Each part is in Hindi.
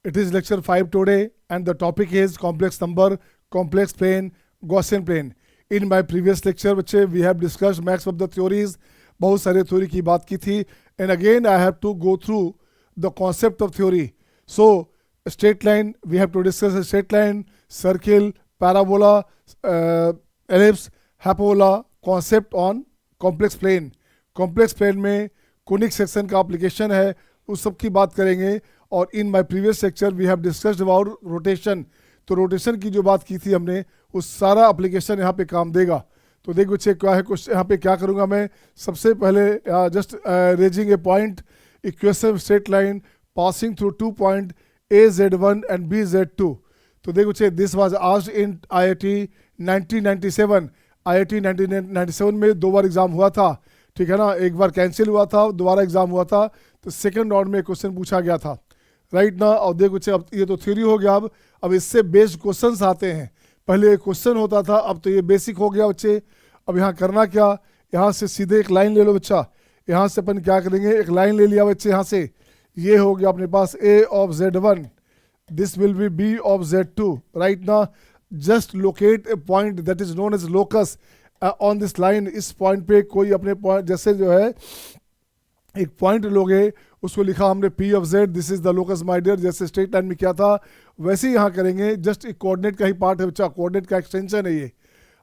It is lecture 5 today, and the topic is complex number, complex plane, Gaussian plane. In my previous lecture, बच्चे, we have discussed max of the theories. बहुत सारे theory की बात की थी, and again I have to go through the concept of theory. So, straight line, we have to discuss a straight line, circle, parabola, ellipse, hyperbola, concept on complex plane. Complex plane में conic section का application है, उस सब की बात करेंगे. और in my previous lecture we have discussed about rotation. तो रोटेशन की जो बात की थी हमने, उस सारा एप्लीकेशन यहाँ पे काम देगा. तो देख बच्चे क्या है, कुछ यहाँ पे क्या करूँगा मैं. सबसे पहले just raising A point, equation straight line passing through 2 point AZ1 and BZ2. तो देख बच्चे, this was asked in IIT 1997. IIT 1997 में 2 बार एग्जाम हुआ था, ठीक है ना. एक बार कैंसिल हुआ था, दोबारा एग्जाम हुआ था. तो सेकंड राउंड में क्वेश्चन पूछा गया था, राइट ना. और देखो बच्चे, अब ये तो थ्योरी हो गया. अब इससे बेस्ड क्वेश्चंस आते हैं. पहले क्वेश्चन होता था, अब तो ये बेसिक हो गया बच्चे. अब यहाँ करना क्या, यहाँ से सीधे एक लाइन ले लो बच्चा. यहाँ से अपन क्या करेंगे, एक लाइन ले लिया बच्चे. यहाँ से ये हो गया अपने पास A of Z1, this will be B of Z2, right ना. Just locate a point that is known as locus on this line. इस पॉइंट पे कोई अपने पॉइंट, जैसे जो है एक पॉइंट लोगे, उसको लिखा हमने P of Z, this is the locus my dear. जैसे स्ट्रेट लाइन में किया था वैसे ही यहाँ करेंगे. जस्ट एक कोऑर्डिनेट का ही पार्ट है बच्चा, कोऑर्डिनेट का एक्सटेंशन है ये.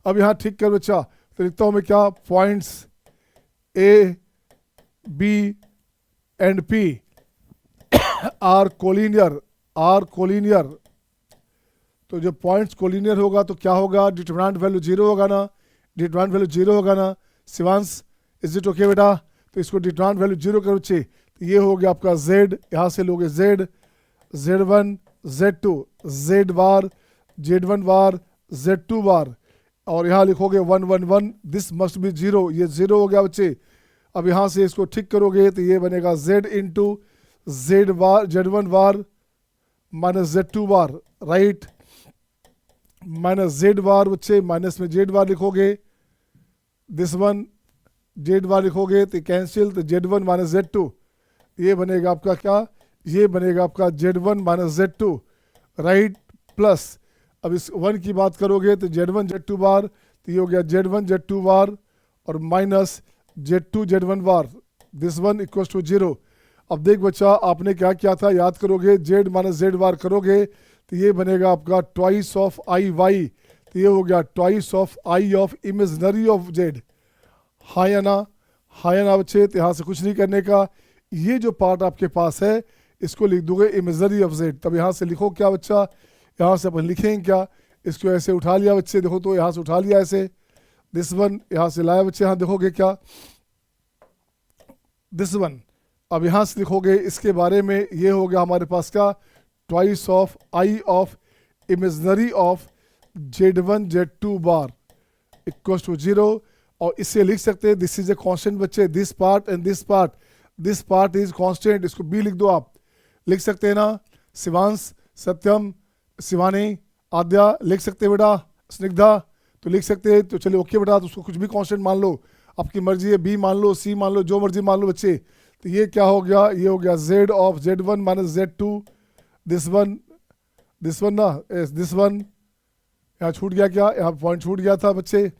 अब यहाँ ठीक कर बच्चा, तो लिखता हूँ मैं क्या, points A, B and P are collinear. तो जब पॉइंट्स कोलिनियर होगा तो क्या होगा, डिटरमिनेंट वैल्यू 0 होगा ना. डिटरमिनेंट वैल्यू 0 होगा ना. शिवांश, इज इट ओके बेटा. तो इसको डिटरमिनेंट वैल्यू 0 करो बच्चे. तो ये हो गया आपका Z, यहाँ से लोगे Z, Z1, Z2, Z bar, Z1 बार, Z2 बार, और यहाँ लिखोगे 1 1 1, दिस मस्ट बी 0. ये 0 हो गया बच्चे. अब यहाँ से इसको ठीक करोगे तो ये बनेगा Z into Z bar, Z1 बार माइनस Z2 बार, राइट. माइनस Z बार बच्चे, माइनस में Z बार लिखोगे, दिस वन Z बार लिखोगे तो कैंसिल, तो Z1 माइनस Z2. ये बनेगा आपका क्या, ये बनेगा आपका Z1 minus Z2, right. Plus अब इस 1 की बात करोगे तो Z1 Z2 बार, तो ये हो गया Z1 Z2 बार और माइनस Z2 Z1 बार, दिस वन इक्वल टू 0. अब देख बच्चा, आपने क्या किया था, याद करोगे, Z माइनस Z बार करोगे तो ये बनेगा आपका ट्वाइस ऑफ IY. तो ये हो गया twice of I of imaginary of Z. हाँ या ना, हाँ या ना बच्चे. तो यहाँ से कुछ नहीं करने का, ये जो पार्ट आपके पास है इसको लिख दोगे इमेजनरी ऑफ Z. तब यहाँ से लिखो क्या बच्चा, यहाँ से अपन लिखेंगे क्या, इसको ऐसे उठा लिया बच्चे. देखो तो यहाँ से उठा लिया ऐसे, दिस वन यहाँ से लाया बच्चे. यहाँ देखोगे क्या, दिस वन. अब यहाँ से लिखोगे इसके बारे में, ये हो गया हमारे पास क्या, twice of I of imaginary of Z1 Z2 bar equal to 0. और इससे लिख सकते हैं दिस इज ए कांस्टेंट बच्चे, this part and this part is constant. इसको B लिख दो, आप लिख सकते हैं ना. शिवांश, सत्यम, शिवानी, आद्या लिख सकते हैं बेटा, स्निग्धा तो लिख सकते हैं. तो चलिए ओके बेटा, तो उसको कुछ भी कांस्टेंट मान लो, आपकी मर्जी है. B मान लो, C मान लो, जो मर्जी मान लो बच्चे. तो ये क्या हो गया, ये हो गया Z of Z1 minus Z2, this one ना, दिस वन. यहाँ छूट गया क्या, यहाँ पॉइंट छूट गया था बच्चे,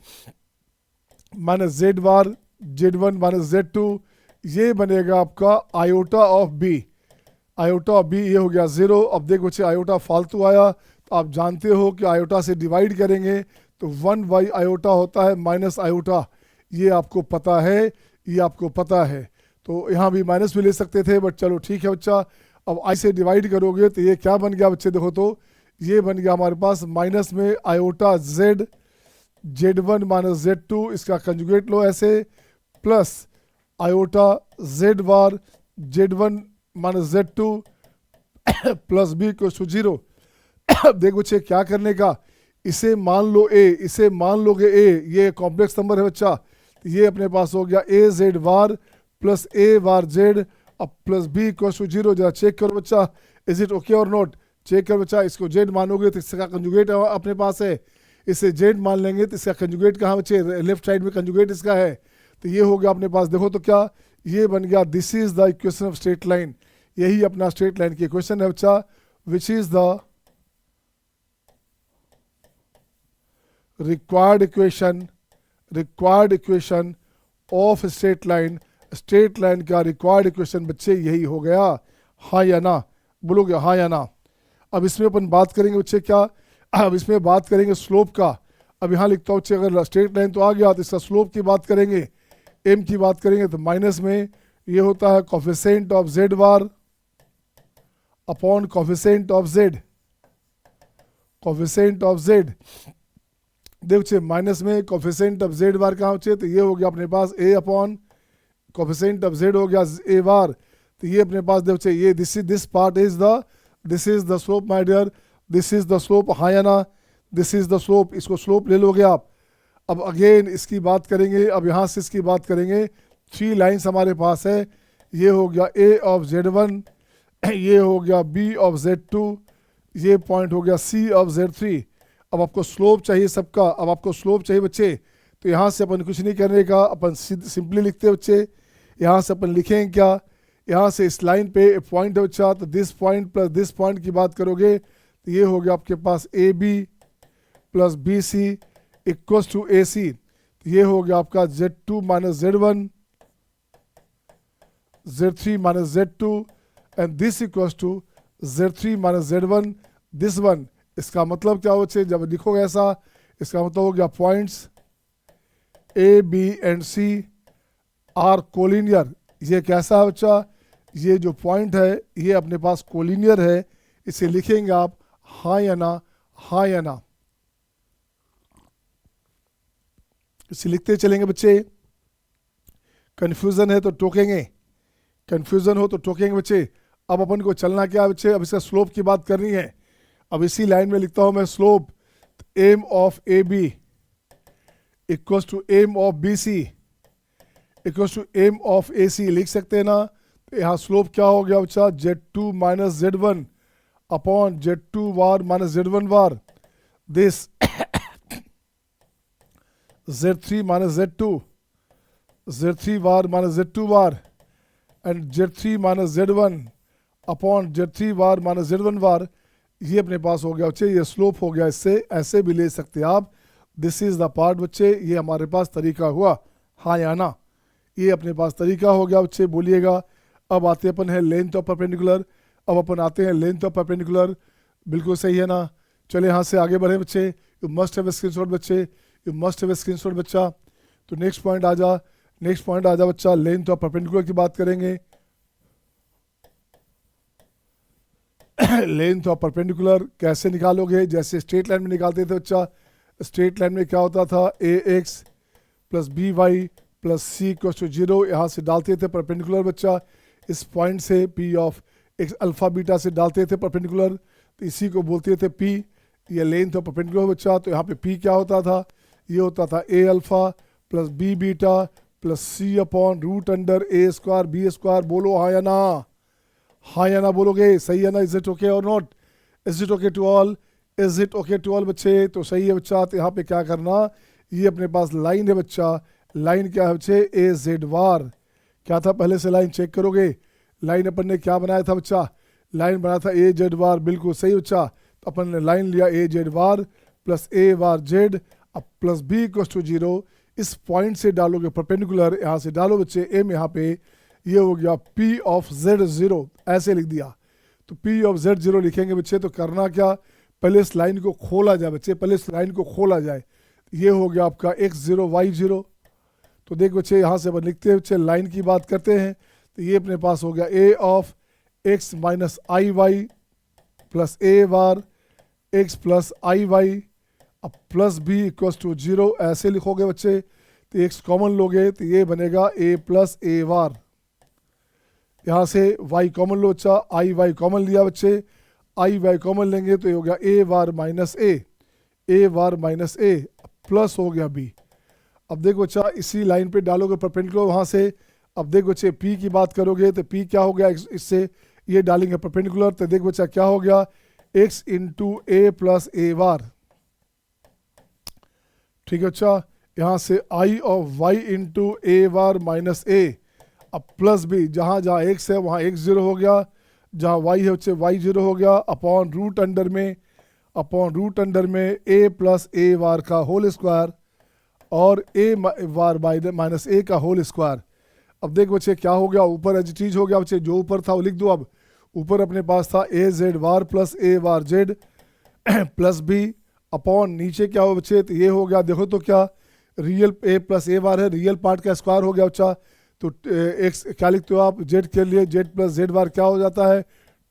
minus Z bar Z1 minus Z2. ये बनेगा आपका iota of B. Iota of B ये हो गया 0. अब देखो बच्चे, आयोटा फालतू आया, तो आप जानते हो कि आयोटा से डिवाइड करेंगे तो 1 बाई आयोटा होता है माइनस आयोटा. ये आपको पता है, ये आपको पता है. तो यहाँ भी माइनस भी ले सकते थे, बट चलो ठीक है बच्चा. अब I से डिवाइड करोगे तो ये क्या बन गया बच्चे, देखो तो ये बन गया हमारे पास माइनस में iota Z, Z1 minus Z2, इसका कंजुगेट लो ऐसे, plus iota Z bar Z1 minus Z2 plus B equal to 0. देखो बच्चे क्या करने का, इसे मान लो A, इसे मान लोगे A, ये कॉम्प्लेक्स नंबर है बच्चा. तो ये अपने पास हो गया AZ bar plus A bar Z अब प्लस B इक्वल टू 0. जरा चेक करो बच्चा, इज इट ओके और नॉट. चेक कर बच्चा, इसको Z मानोगे तो इसका कंजुगेट अपने पास है, इसे Z मान लेंगे तो इसका कंजुगेट कहाँ बच्चे, लेफ्ट साइड में कंजुगेट इसका है. तो ये हो गया अपने पास, देखो तो क्या, ये बन गया this is the equation of straight line. यही अपना स्ट्रेट लाइन की इक्वेशन है बच्चा. Which is the required equation of straight line. Straight line का रिक्वायर्ड इक्वेशन बच्चे यही हो गया, हाँ या ना, बोलोगे हाँ या ना। अब इसमें अपन बात करेंगे बच्चे क्या, अब इसमें बात करेंगे स्लोप का। अब यहाँ लिखता हूँ बच्चे, अगर स्ट्रेट लाइन तो आ गया तो इसका स्लोप की बात करेंगे, एम की बात करेंगे तो माइनस में ये होता है coefficient of Z bar upon coefficient of Z. Coefficient of Z देखिए माइनस में कोफिशिएंट ऑफ जेड बार कहाँ बचे, तो ये हो गया अपने पास ए अपॉन कोफिशिएंट ऑफ जेड हो गया ए बार। तो ये अपने पास देखिए ये this part is the slope my dear, this is the slope, हाँ या ना, दिस इज द स्लोप, इसको स्लोप ले लोगे आप। अब अगेन इसकी बात करेंगे, अब यहाँ से इसकी बात करेंगे। 3 लाइन्स हमारे पास है, ये हो गया ए ऑफ Z1, ये हो गया बी ऑफ Z2, ये पॉइंट हो गया सी ऑफ Z3। अब आपको स्लोप चाहिए सबका, अब आपको स्लोप चाहिए बच्चे, तो यहाँ से अपन कुछ नहीं करने का, अपन सिंपली लिखते हैं बच्चे। यहाँ से अपन लिखेंगे क्या, यहाँ से इस लाइन पे पॉइंट है बच्चा, तो this point plus this point की बात करोगे तो ये हो गया आपके पास A B plus B C equals to A C. तो ये हो गया आपका Z2 minus Z1, Z3 minus Z2 and this equals to Z3 minus Z1 this one. इसका मतलब क्या हो बच्चे, जब लिखोगे ऐसा, इसका मतलब हो गया points A B and C are collinear. ये कैसा है बच्चा, ये जो पॉइंट है ये अपने पास कोलिनियर है, इसे लिखेंगे आप हाँ या ना, हाँ या ना, इसे लिखते चलेंगे बच्चे। कंफ्यूजन है तो टोकेंगे, कंफ्यूजन हो तो टोकेंगे बच्चे। अब अपन को चलना क्या है बच्चे, अब इसका स्लोप की बात करनी है। अब इसी लाइन में लिखता हूं मैं slope, M of A B equals to M of B C equals to M of A C लिख सकते हैं ना। तो यहाँ स्लोप क्या हो गया बच्चा, Z2 minus Z1 upon Z2 war minus Z1 war, this Z3 minus Z2, Z3 war minus Z2 war and Z3 minus Z1 upon Z3 war minus Z1 वार। ये अपने पास हो गया बच्चे, ये स्लोप हो गया, इससे ऐसे भी ले सकते हैं आप। दिस इज द पार्ट बच्चे, ये हमारे पास तरीका हुआ, हाँ या ना, ये अपने पास तरीका हो गया बच्चे, बोलिएगा। अब आते अपन है लेंथ ऑफ परपेंडिकुलर, अब अपन आते हैं लेंथ ऑफ परपेंडिकुलर, बिल्कुल सही है ना। चले यहाँ से आगे बढ़े बच्चे, यू मस्ट हैव स्क्रीनशॉट बच्चे, यू मस्ट हैव स्क्रीनशॉट बच्चा। तो नेक्स्ट पॉइंट आ जा, नेक्स्ट पॉइंट आ जा बच्चा, लेंथ ऑफ परपेंडिकुलर की बात करेंगे। लेंथ ऑफ परपेंडिकुलर कैसे निकालोगे, जैसे स्ट्रेट लाइन में निकालते थे बच्चा। स्ट्रेट लाइन में क्या होता था, A X plus B Y plus C equals to 0, यहाँ से डालते थे परपेंडिकुलर बच्चा। इस पॉइंट से P of x alpha beta से डालते थे परपेंडिकुलर, तो इसी को बोलते थे पी। ये लेंथ ऑफ परपेंडिकुलर बच्चा। तो यहाँ पे पी क्या होता था, ये होता था A alpha plus B beta plus C upon root under A square B square. बोलो हाँ या ना, हाँ या ना बोलोगे, सही है ना। इज इट ओके और not, is it okay to all, is it okay to all बच्चे। तो सही है बच्चा। तो यहाँ पे क्या करना, ये अपने पास लाइन है बच्चा, लाइन क्या है बच्चे, ए जेड वार। क्या था पहले से, लाइन चेक करोगे, लाइन अपन ने क्या बनाया था बच्चा, लाइन बनाया था ए जेड वार, बिल्कुल सही बच्चा। तो अपन ने लाइन लिया ए Z bar plus A bar Z अब प्लस बी इक्वल्स टू 0। इस पॉइंट से डालोगे परपेंडिकुलर, यहाँ से डालो बच्चे एम, यहाँ पे ये हो गया P ऑफ Z0, ऐसे लिख दिया। तो P ऑफ Z0 लिखेंगे बच्चे। तो करना क्या, पहले इस लाइन को खोला जाए बच्चे, पहले इस लाइन को खोला जाए। ये हो गया आपका x0 y0। तो देख बच्चे यहाँ से अपन लिखते हैं बच्चे, लाइन की बात करते हैं। तो ये अपने पास हो गया a of x minus I Y plus A bar x plus I Y अब प्लस बी इक्वल्स टू 0, ऐसे लिखोगे बच्चे। तो x कॉमन लोगे तो ये बनेगा a प्लस ए बार। यहाँ से y कॉमन लो बच्चा, आई वाई कॉमन लिया बच्चे, आई वाई कॉमन लेंगे तो ये हो गया a bar minus A bar minus A plus हो गया b। अब देखो बच्चा इसी लाइन पे डालोगे परपेंडिकुलर वहाँ से। अब देखो बच्चे p की बात करोगे तो p क्या हो गया, इससे ये डालेंगे परपेंडिकुलर। तो देखो बच्चा क्या हो गया, x into A plus A bar. ठीक है बच्चा, यहाँ से i of y into A bar minus A अब प्लस बी, जहाँ जहाँ x है वहाँ x0 हो गया, जहाँ y है बच्चे y 0 हो गया अपॉन रूट अंडर में a प्लस a वार का होल स्क्वायर और a वार माइनस a का होल स्क्वायर। अब देख बच्चे क्या हो गया, ऊपर एज इट इज हो गया बच्चे, जो ऊपर था वो लिख दो। अब ऊपर अपने पास था a z war plus a bar z plus b upon नीचे क्या हो बच्चे, तो ये हो गया, देखो तो क्या रियल a प्लस a वार है, रियल पार्ट का स्क्वायर हो गया बच्चा। तो x क्या लिखते हो आप, z के लिए z प्लस z बार क्या हो जाता है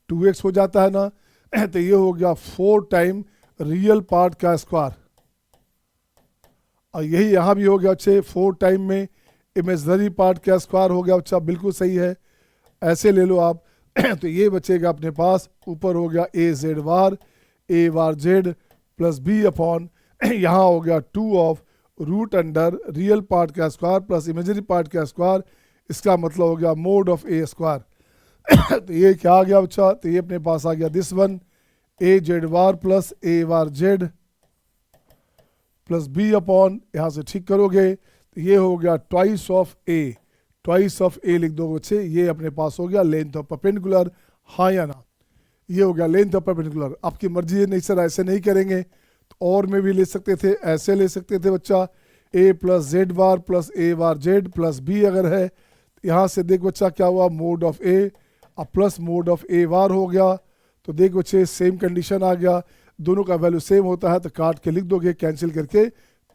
2x हो जाता है ना। तो ये हो गया 4 टाइम रियल पार्ट का स्क्वायर। और यही यहाँ भी हो गया बच्चे 4 टाइम में इमेजनरी पार्ट का स्क्वायर हो गया बच्चा, बिल्कुल सही है, ऐसे ले लो आप। तो ये बचेगा अपने पास, ऊपर हो गया a bar z plus b upon यहाँ हो गया 2 of root under real part का स्क्वायर प्लस इमेजनरी पार्ट का स्क्वायर, इसका मतलब हो गया मोड ऑफ a स्क्वायर। तो ये क्या आ गया बच्चा, तो ये अपने पास आ गया this one a z war plus a bar z plus b upon, यहाँ से ठीक करोगे तो ये हो गया ट्वाइस ऑफ a लिख दो बच्चे, ये अपने पास हो गया लेंथ ऑफ परपेंडिकुलर, हाँ या ना, ये हो गया लेंथ ऑफ परपेंडिकुलर। आपकी मर्जी है, नहीं सर ऐसे नहीं करेंगे तो और में भी ले सकते थे, ऐसे ले सकते थे बच्चा, a plus Z bar plus a bar z plus b अगर है, यहाँ से देख बच्चा क्या हुआ मोड ऑफ a अब प्लस मोड ऑफ a वार हो गया। तो देख बच्चे सेम कंडीशन आ गया, दोनों का वैल्यू सेम होता है तो काट के लिख दोगे कैंसिल करके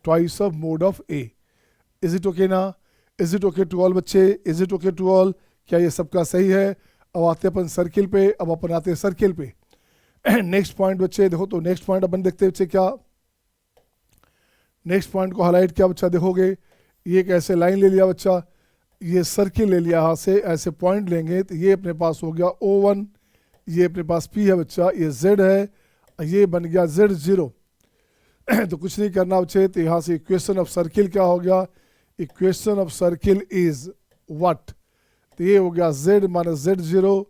twice of mod of a। Is it okay ना, is it okay to all बच्चे, is it okay to all, क्या ये सबका सही है। अब आते अपन सर्किल पे, अब अपन आते हैं सर्किल पे। नेक्स्ट पॉइंट बच्चे देखो, तो नेक्स्ट पॉइंट अपन देखते हैं बच्चे क्या, नेक्स्ट पॉइंट को हाईलाइट किया बच्चा, देखोगे ये एक ऐसे लाइन ले लिया बच्चा, ये सर्किल ले लिया, यहाँ से ऐसे पॉइंट लेंगे तो ये अपने पास हो गया O1, ये अपने पास P है बच्चा, ये Z है, ये बन गया Z0। तो कुछ नहीं करना बच्चे, तो यहाँ से इक्वेशन ऑफ सर्किल क्या हो गया, equation of circle is what, तो ये हो गया Z minus Z0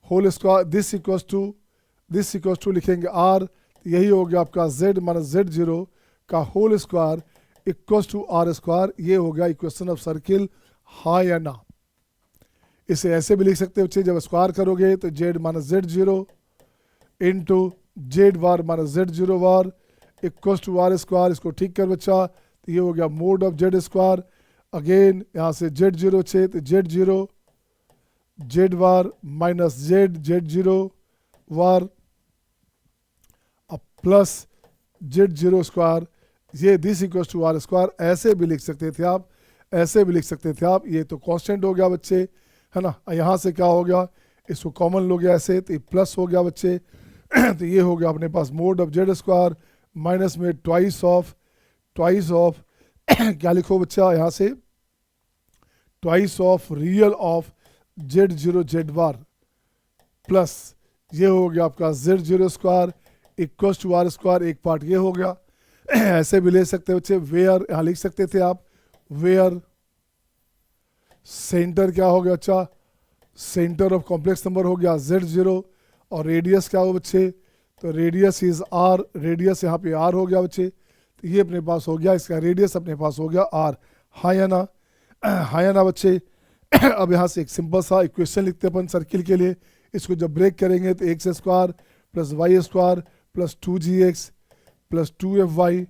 whole square, this equals to लिखेंगे R, तो यही हो गया आपका Z माइनस Z0 का whole square equals to R square, ये हो गया इक्वेशन ऑफ सर्किल, हाँ या ना। इसे ऐसे भी लिख सकते हो बच्चे, जब स्क्वायर करोगे तो Z minus Z0 into Z bar minus Z0 bar equals to R square, इसको ठीक कर बच्चा, तो ये हो गया mod of Z square. Again यहाँ से Z0 छे तो Z0 Z bar minus Z0 bar अब प्लस Z0 स्क्वायर, ये this equals to R square, ऐसे भी लिख सकते थे आप, ऐसे भी लिख सकते थे आप। ये तो कांस्टेंट हो गया बच्चे, है ना। यहाँ से क्या हो गया, इसको कॉमन लो गया ऐसे, तो ये प्लस हो गया बच्चे। तो ये हो गया अपने पास mod of Z square minus में ट्वाइस ऑफ क्या लिखो बच्चा, यहाँ से twice of real of Z0 Z bar plus ये हो गया आपका Z0 square equals to R square, एक पार्ट ये हो गया। ऐसे भी ले सकते हो बच्चे, वेयर यहाँ लिख सकते थे आप, वेयर सेंटर क्या हो गया अच्छा, सेंटर ऑफ कॉम्प्लेक्स नंबर हो गया Z0 और रेडियस क्या हो बच्चे, तो रेडियस इज R, रेडियस यहाँ पे R हो गया बच्चे, तो ये अपने पास हो गया, इसका रेडियस अपने पास हो गया R, हाँ या ना, हाँ या ना बच्चे। अब यहाँ से एक सिंपल सा इक्वेशन लिखते हैं अपन सर्किल के लिए, इसको जब ब्रेक करेंगे तो X square plus Y square plus 2gx plus 2fy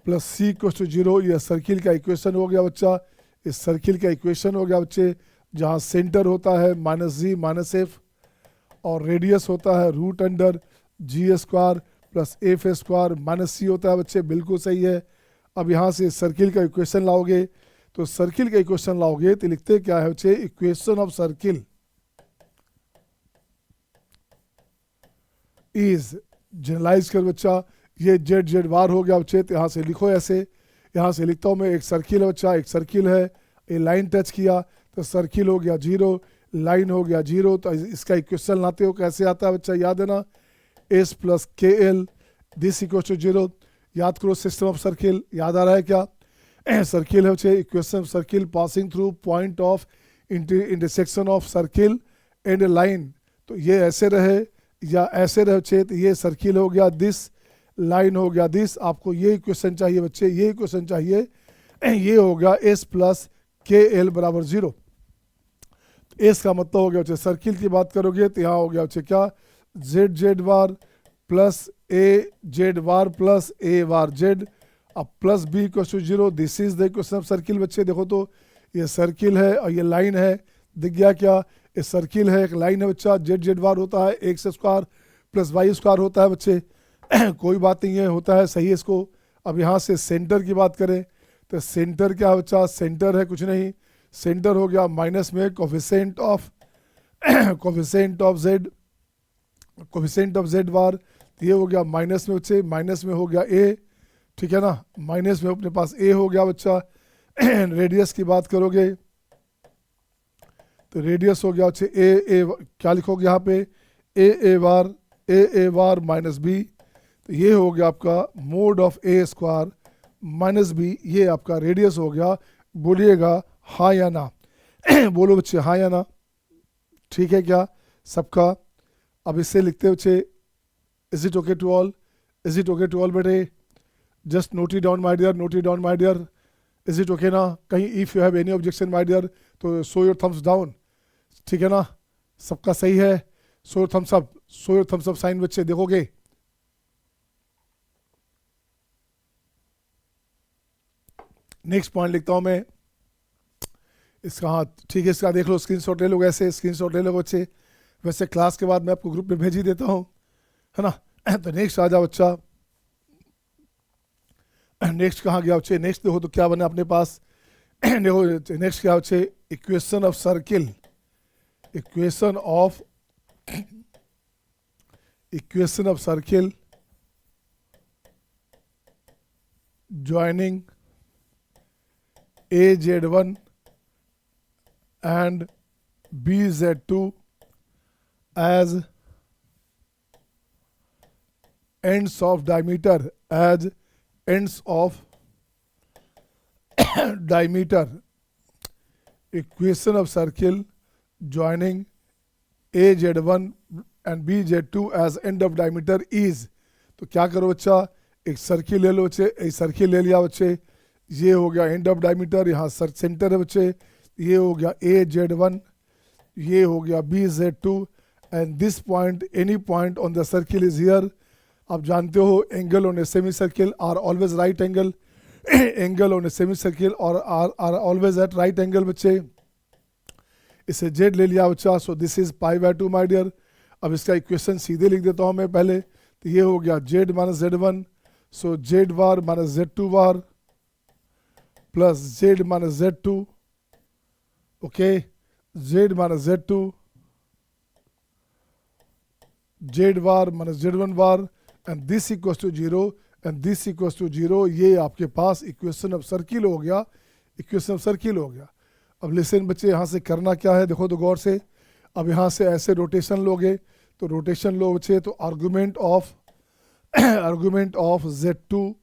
plus c equals to 0, यह सर्किल का इक्वेशन हो गया बच्चा, इस सर्किल का इक्वेशन हो गया बच्चे, जहाँ सेंटर होता है माइनस जी माइनस एफ और रेडियस होता है root under G square plus F square minus C होता है बच्चे, बिल्कुल सही है। अब यहाँ से सर्किल का इक्वेशन लाओगे, तो सर्किल का इक्वेशन लाओगे तो लिखते क्या है बच्चे, equation of circle is, generalise कर बच्चा, ये जेड जेड बार हो गया बच्चे, तो यहाँ से लिखो ऐसे, यहाँ से लिखता हूँ मैं, एक सर्किल है बच्चा, एक सर्किल है, ये लाइन टच किया तो सर्किल हो गया 0, लाइन हो गया 0, तो इसका इक्वेशन लाते हो कैसे आता है बच्चा, याद है ना, एस प्लस के एल दिस इक्वल टू 0, याद करो सिस्टम ऑफ सर्किल, याद आ रहा है क्या, सर्किल है बच्चे, equation of circle passing through point of intersection of circle and line, तो ये ऐसे रहे या ऐसे रहे बच्चे, तो ये सर्किल हो गया दिस, लाइन हो गया दिस, आपको ये इक्वेशन चाहिए बच्चे, ये इक्वेशन चाहिए, ये हो गया एस प्लस के एल बराबर 0। एस का मतलब हो गया बच्चे सर्किल की बात करोगे तो यहाँ हो गया बच्चे क्या Z Z bar plus A Z bar plus A bar Z, अब plus B equal to 0, this is the equation of circle. बच्चे देखो तो ये सर्किल है और ये लाइन है, दिख गया क्या, ये सर्किल है, एक लाइन है बच्चा, जेड जेड वार होता है X square plus Y square होता है बच्चे कोई बात नहीं है, होता है, सही है इसको। अब यहाँ से सेंटर की बात करें तो सेंटर क्या है बच्चा, सेंटर है कुछ नहीं, सेंटर हो गया माइनस में coefficient of coefficient of Z bar, ये हो गया माइनस में बच्चे, माइनस में हो गया ए, ठीक है ना, माइनस में अपने पास ए हो गया बच्चा रेडियस की बात करोगे तो रेडियस हो गया बच्चे ए क्या लिखोगे यहाँ पे ए बार माइनस बी, तो ये हो गया आपका mod of A square minus B, ये आपका रेडियस हो गया। बोलिएगा हाँ या ना बोलो बच्चे हाँ या ना, ठीक है क्या सबका। अब इससे लिखते हैं बच्चे is it okay to all, is it okay to all बेटे, just note it down my dear, note it down my dear, is it okay ना, कहीं if you have any objection my dear तो शो योर थम्स डाउन, ठीक है ना, सबका सही है, show your thumbs up, show your thumbs up sign बच्चे देखोगे। नेक्स्ट पॉइंट लिखता हूं मैं इसका, हाँ ठीक है, इसका देख लो, स्क्रीनशॉट ले लो, ऐसे स्क्रीनशॉट ले लो बच्चे, वैसे क्लास के बाद मैं आपको ग्रुप में भेज ही देता हूँ, है ना। तो नेक्स्ट आ जाओ बच्चा, नेक्स्ट कहाँ गया बच्चे, नेक्स्ट देखो तो क्या बना अपने पास देखो नेक्स्ट क्या बच्चे, equation of circle, equation of circle joining AZ1 and BZ2 as ends of diameter, as ends of diameter. Equation of circle joining AZ1 and BZ2 as end of diameter is, तो क्या करो बच्चा, एक सर्किल ले लो बच्चे, एक सर्किल ले लिया बच्चे, ये हो गया एंड ऑफ डायमीटर, यहाँ सेंटर है बच्चे, ये हो गया AZ1, ये हो गया BZ2 and this point, any point on the circle is here. आप जानते हो angle on a semi circle are always right angle, angle on a semi circle और are always at right angle बच्चे। इसे जेड ले लिया बच्चा, so this is π/2 my dear. अब इसका इक्वेशन सीधे लिख देता हूँ मैं पहले, तो ये हो गया Z minus Z one, so Z bar minus Z two bar plus Z minus Z two, okay, Z minus Z two, Z bar minus Z one bar and this equals to zero and this equals to zero. ये आपके पास इक्वेशन ऑफ सर्किल हो गया, इक्वेशन ऑफ सर्किल हो गया। अब लिसन बच्चे, यहाँ से करना क्या है देखो तो गौर से, अब यहाँ से ऐसे रोटेशन लोगे तो रोटेशन लो बच्चे, तो argument of Z2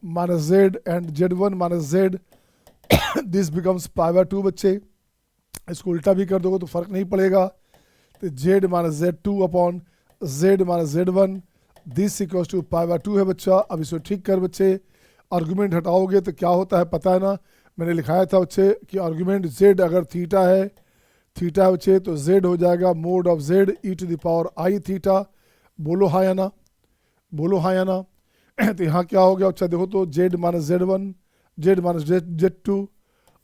minus Z and Z1 minus Z, this becomes π/2 बच्चे। इसको उल्टा भी कर दोगे तो फर्क नहीं पड़ेगा, तो Z minus Z2 upon Z minus Z1, this equals to π/2 है बच्चा। अब इसको ठीक कर बच्चे, आर्गुमेंट हटाओगे तो क्या होता है पता है ना, मैंने लिखाया था बच्चे कि आर्गुमेंट Z अगर थीटा है, थीटा बच्चे तो Z हो जाएगा mode of Z e⁻I theta. बोलो हाँ या ना, बोलो हाँ या ना। तो यहाँ क्या हो गया अच्छा देखो तो Z minus Z1, Z minus Z2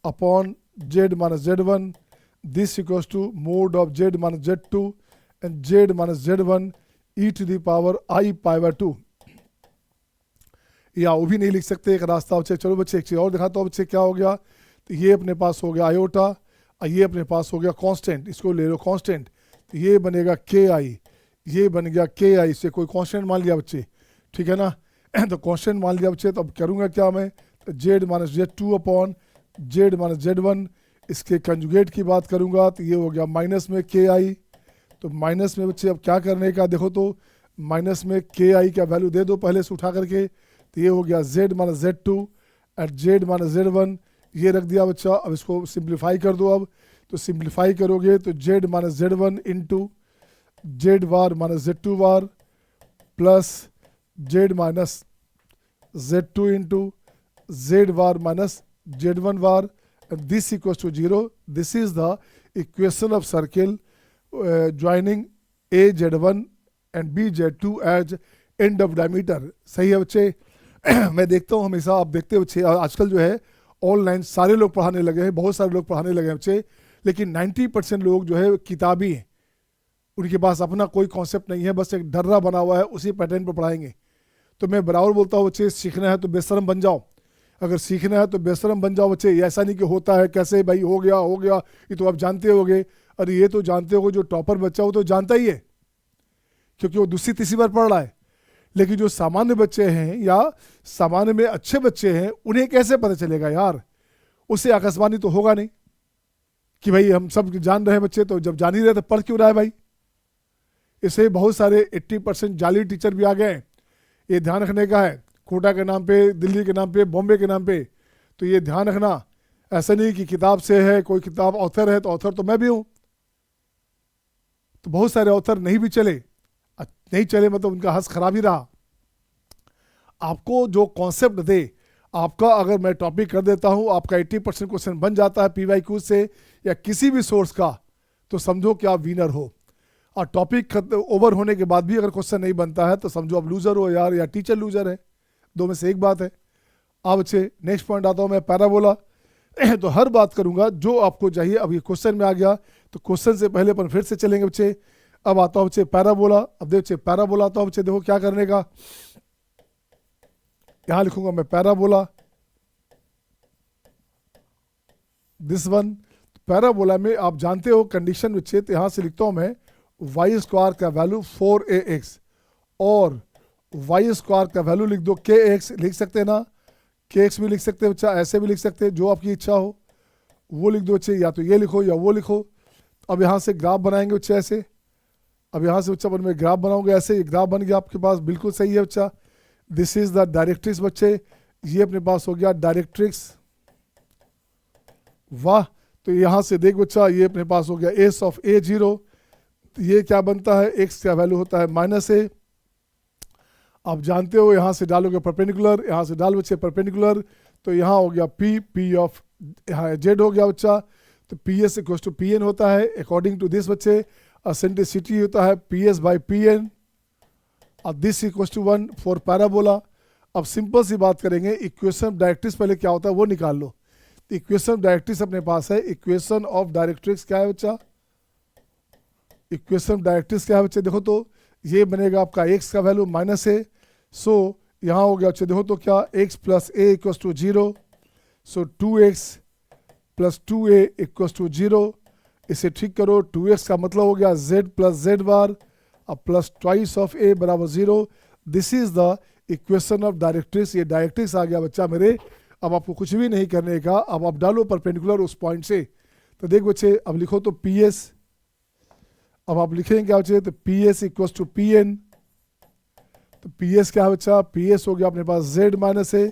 upon Z minus Z1, this equals to mod of Z minus Z2 and Z minus Z1 e⁻I π/2। या वो भी नहीं लिख सकते, एक रास्ता बच्चे। चलो बच्चे एक चीज़ और दिखाता हूँ बच्चे, क्या हो गया, तो ये अपने पास हो गया आयोटा और ये अपने पास हो गया कांस्टेंट, इसको ले लो कांस्टेंट, तो ये बनेगा KI, ये बन गया KI, से कोई कांस्टेंट मान लिया बच्चे, ठीक है ना। तो कांस्टेंट मान लिया बच्चे, तो अब करूँगा क्या मैं, तो Z minus Z2 upon Z minus Z1, इसके कंजुगेट की बात करूँगा तो ये हो गया माइनस में KI। तो माइनस में बच्चे अब क्या करने का देखो तो, माइनस में KI का वैल्यू दे दो पहले से उठा करके, तो ये हो गया Z minus Z2 at Z minus Z1, ये रख दिया बच्चा। अब इसको सिंप्लीफाई कर दो, अब तो सिंप्लीफाई करोगे तो Z minus Z1 into Z bar minus Z2 bar plus Z minus Z2 into Z bar minus Z1 bar this equals to 0. This is the equation of circle joining AZ1 and BZ2 as end of diameter. सही है बच्चे? मैं देखता हूँ हमेशा, आप देखते हो बच्चे, आजकल जो है ऑनलाइन सारे लोग पढ़ाने लगे हैं, बहुत सारे लोग पढ़ाने लगे हैं बच्चे, लेकिन 90% लोग जो है किताबी हैं, उनके पास अपना कोई कॉन्सेप्ट नहीं है, बस एक डर्रा बना हुआ है, उसी पैटर्न पर पढ़ाएंगे। तो मैं बराबर बोलता हूँ बच्चे, सीखना है तो बेशरम बन जाओ। अगर सीखना है तो बेशरम बन जाओ बच्चे। ऐसा नहीं कि होता है कैसे भाई हो गया, ये तो आप जानते होगे। अरे ये तो जानते हो, जो टॉपर बच्चा वो तो जानता ही है, क्योंकि वो दूसरी तीसरी बार पढ़ रहा है। लेकिन जो सामान्य बच्चे हैं या सामान्य में अच्छे बच्चे हैं, उन्हें कैसे पता चलेगा यार? उसे आकाशवाणी तो होगा नहीं कि भाई हम सब जान रहे हैं बच्चे, तो जब जान ही रहे तो पढ़ क्यों रहा है भाई? इससे बहुत सारे 80% जाली टीचर भी आ गए हैं। ये ध्यान रखने का है, कोटा के नाम पे, दिल्ली के नाम पे, बॉम्बे के नाम पे। तो ये ध्यान रखना, ऐसा नहीं कि किताब से है, कोई किताब ऑथर है तो ऑथर तो मैं भी हूँ। तो बहुत सारे ऑथर नहीं भी चले, नहीं चले मतलब उनका हंस खराब ही रहा। आपको जो कॉन्सेप्ट दे, आपका अगर मैं टॉपिक कर देता हूँ, आपका 80% क्वेश्चन बन जाता है PYQ से या किसी भी सोर्स का, तो समझो कि आप विनर हो। और टॉपिक ओवर होने के बाद भी अगर क्वेश्चन नहीं बनता है तो समझो आप लूजर हो यार, या टीचर लूजर है, दो में से एक बात है। अब अच्छे नेक्स्ट पॉइंट आता हूँ मैं, पैराबोला। तो हर बात करूंगा जो आपको चाहिए। अब ये क्वेश्चन में आ गया, तो क्वेश्चन से पहले अपन फिर से चलेंगे बच्चे। अब आता हूँ बच्चे पैराबोला। अब देखो बच्चे पैराबोला आता हूँ बच्चे, देखो क्या करने का, यहां लिखूंगा मैं पैराबोला, दिस वन। पैराबोला में आप जानते हो कंडीशन बच्चे, तो यहां से लिखता हूं मैं y² का वैल्यू 4ax और y² का वैल्यू लिख दो kx। लिख सकते हैं ना, kx भी लिख सकते हैं बच्चा, ऐसे भी लिख सकते हैं, जो आपकी इच्छा हो वो लिख दो बच्चे, या तो ये लिखो या वो लिखो। अब यहाँ से ग्राफ बनाएंगे बच्चे ऐसे। अब यहाँ से बच्चा मैं ग्राफ बनाऊंगा ऐसे, ये ग्राफ बन गया आपके पास, बिल्कुल सही है बच्चा। दिस इज द डायरेक्ट्रिक्स बच्चे, ये अपने पास हो गया डायरेक्ट्रिक्स। वाह, तो यहाँ से देख बच्चा, ये अपने पास हो गया एस ऑफ A0। ये क्या बनता है, x का वैल्यू होता है -a। आप जानते हो यहाँ से डालोगे परपेंडिकुलर, यहाँ से डाल बच्चे परपेंडिकुलर, तो यहाँ हो गया P ऑफ z हो गया बच्चा। तो PS इक्वल्स टू PN होता है अकॉर्डिंग टू दिस बच्चे। एसेंट्रिसिटी होता है PS/PN और this equals to 1 for parabola. अब सिंपल सी बात करेंगे, इक्वेशन डायरेक्ट्रिक्स पहले क्या होता है वो निकाल लो। इक्वेशन डायरेक्ट्रिक्स अपने पास है, इक्वेशन ऑफ डायरेक्ट्रिक्स क्या है बच्चा, इक्वेशन डायरेक्ट्रिक्स क्या है बच्चे, देखो तो ये बनेगा आपका x का वैल्यू -a। सो यहाँ हो गया बच्चे, देखो तो क्या x + a = 0। So 2x + 2a = 0। इसे ठीक करो, 2x का मतलब हो गया z + z² और प्लस ट्वाइस ऑफ a बराबर 0। This is the equation of directrix. ये डायरेक्ट्रिक्स आ गया बच्चा मेरे। अब आपको कुछ भी नहीं करने का, अब आप डालो परपेंडिकुलर उस पॉइंट से। तो देख बच्चे, अब लिखो तो PS, अब आप लिखेंगे क्या बच्चे, तो PS = PN। तो PS क्या है बच्चा, PS हो गया अपने पास z - a।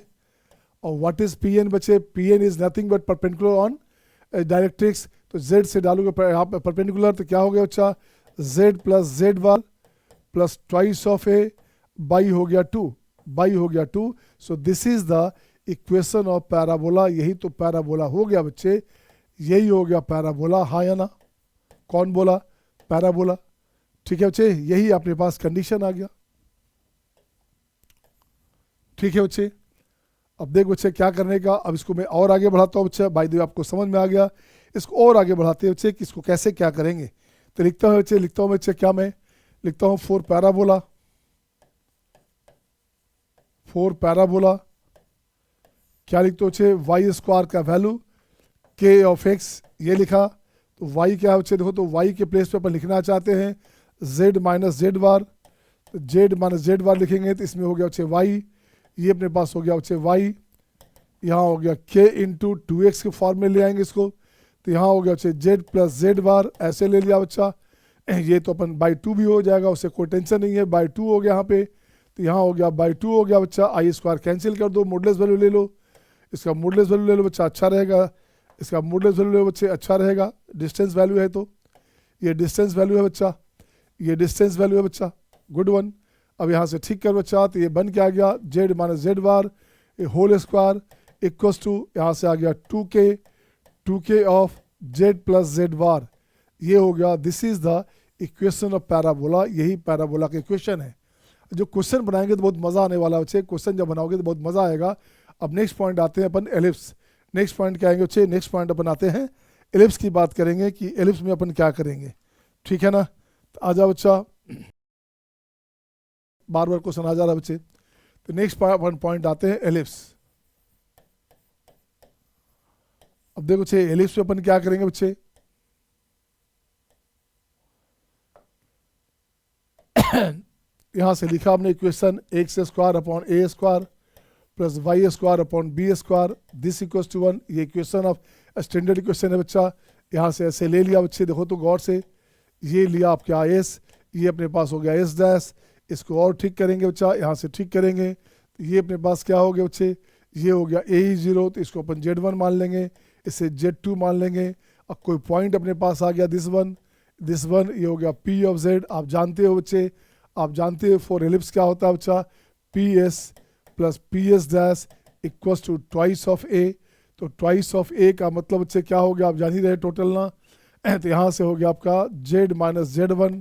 और व्हाट इज PN बच्चे, PN is nothing but perpendicular on directrix. तो z से डालोगे यहाँ पे परपेंडिकुलर, तो क्या हो गया बच्चा, z + z² plus twice of a by हो गया 2, बाई हो गया 2। सो this is the equation of parabola. यही तो पैराबोला हो गया बच्चे, यही हो गया पैराबोला। हाँ या ना, कौन बोला, पैराबोला। ठीक है बच्चे, यही अपने पास कंडीशन आ गया। ठीक है बच्चे, अब देख बच्चे क्या करने का। अब इसको मैं और आगे बढ़ाता हूँ बच्चा, बाय द वे आपको समझ में आ गया। इसको और आगे बढ़ाते हैं बच्चे कि इसको कैसे क्या करेंगे। तो लिखता हूँ बच्चे, लिखता हूँ बच्चे क्या, मैं लिखता हूँ 4 पैराबोला, 4 पैराबोला। क्या लिखते हो बच्चे, y² का वैल्यू k ऑफ x, ये लिखा। तो y क्या है बच्चे, देखो तो y के प्लेस पे अपन लिखना चाहते हैं z - z²। तो z - z² लिखेंगे तो इसमें हो गया बच्चे y, ये अपने पास हो गया बच्चे y। यहाँ हो गया k × 2x के फॉर्म में ले आएंगे इसको। तो यहाँ हो गया बच्चे z + z², ऐसे ले लिया बच्चा। ये तो अपन /2 भी हो जाएगा, उससे कोई टेंशन नहीं है, /2 हो गया यहाँ पे। तो यहाँ हो गया /2 हो गया बच्चा। I² कैंसिल कर दो, मॉडुलस वैल्यू ले लो, इसका मॉडुलस वैल्यू ले लो बच्चा, अच्छा रहेगा। इसका मॉडुलस वैल्यू ले लो बच्चे, अच्छा रहेगा। डिस्टेंस वैल्यू है, तो ये डिस्टेंस वैल्यू है बच्चा, ये डिस्टेंस वैल्यू है बच्चा, गुड वन। अब यहाँ से ठीक कर बच्चा, तो ये बन के आ गया z - z² whole square equals to, यहाँ से आ गया 2k 2k of Z plus Z bar, ये हो गया, this is the equation of parabola, यही पैराबोला का इक्वेशन है। जो क्वेश्चन बनाएंगे तो बहुत मज़ा आने वाला बच्चे, क्वेश्चन जब बनाओगे तो बहुत मज़ा आएगा। अब नेक्स्ट पॉइंट आते हैं अपन एलिप्स। नेक्स्ट पॉइंट क्या आएंगे बच्चे, नेक्स्ट पॉइंट अपन आते हैं एलिप्स की बात करेंगे कि एलिप्स में अपन क्या करेंगे, ठीक है ना। तो आ जाओ बच्चा, बार बार क्वेश्चन आ जा रहा है बच्चे। तो नेक्स्ट पॉइंट आते हैं एलिप्स। अब देखो बच्चे एलिप्स में अपन क्या करेंगे बच्चे, यहां से लिखा हमने equation X square upon A square plus Y square upon B square this equals to 1, ये इक्वेशन ऑफ स्टैंडर्ड इक्वेशन है बच्चा। यहाँ से ऐसे ले लिया बच्चे, देखो तो गौर से, ये लिया आपका एस, ये अपने पास हो गया एस डैश, इसको और ठीक करेंगे बच्चा, यहाँ से ठीक करेंगे तो ये अपने पास क्या हो गया बच्चे, ये हो गया ए जीरो, तो इसको अपन Z1 मान लेंगे, इसे Z2 मान लेंगे। अब कोई पॉइंट अपने पास आ गया दिस वन, ये हो गया P ऑफ Z। आप जानते हो बच्चे, आप जानते हो फॉर एलिप्स क्या होता है बच्चा, PS plus PS dash equals to twice of A। तो ट्वाइस ऑफ A का मतलब बच्चे क्या हो गया, आप जान ही रहे टोटल ना। तो यहाँ से हो गया आपका Z minus Z1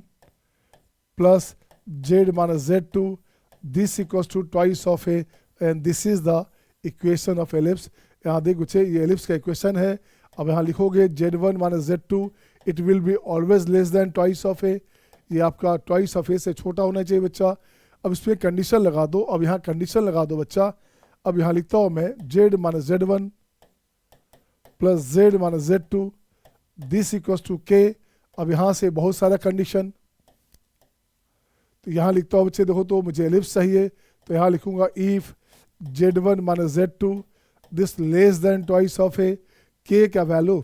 plus Z minus Z2 this equals to twice of A and this is the equation of ellipse. यहाँ देख बच्चे ये एलिप्स का इक्वेशन है। अब यहाँ लिखोगे Z1 minus Z2 it will be always less than twice of A, ये आपका ट्वाइस ऑफ A से छोटा होना चाहिए बच्चा। अब इस पर कंडीशन लगा दो, अब यहाँ कंडीशन लगा दो बच्चा। अब यहाँ लिखता हूँ मैं Z minus Z1 plus Z minus Z2 this equals to K। अब यहाँ से बहुत सारा कंडीशन, तो यहाँ लिखता हूँ बच्चे, देखो तो मुझे एलिप्स चाहिए, तो यहाँ लिखूंगा if Z1 minus Z2 this less then twice of A, K का वैल्यू,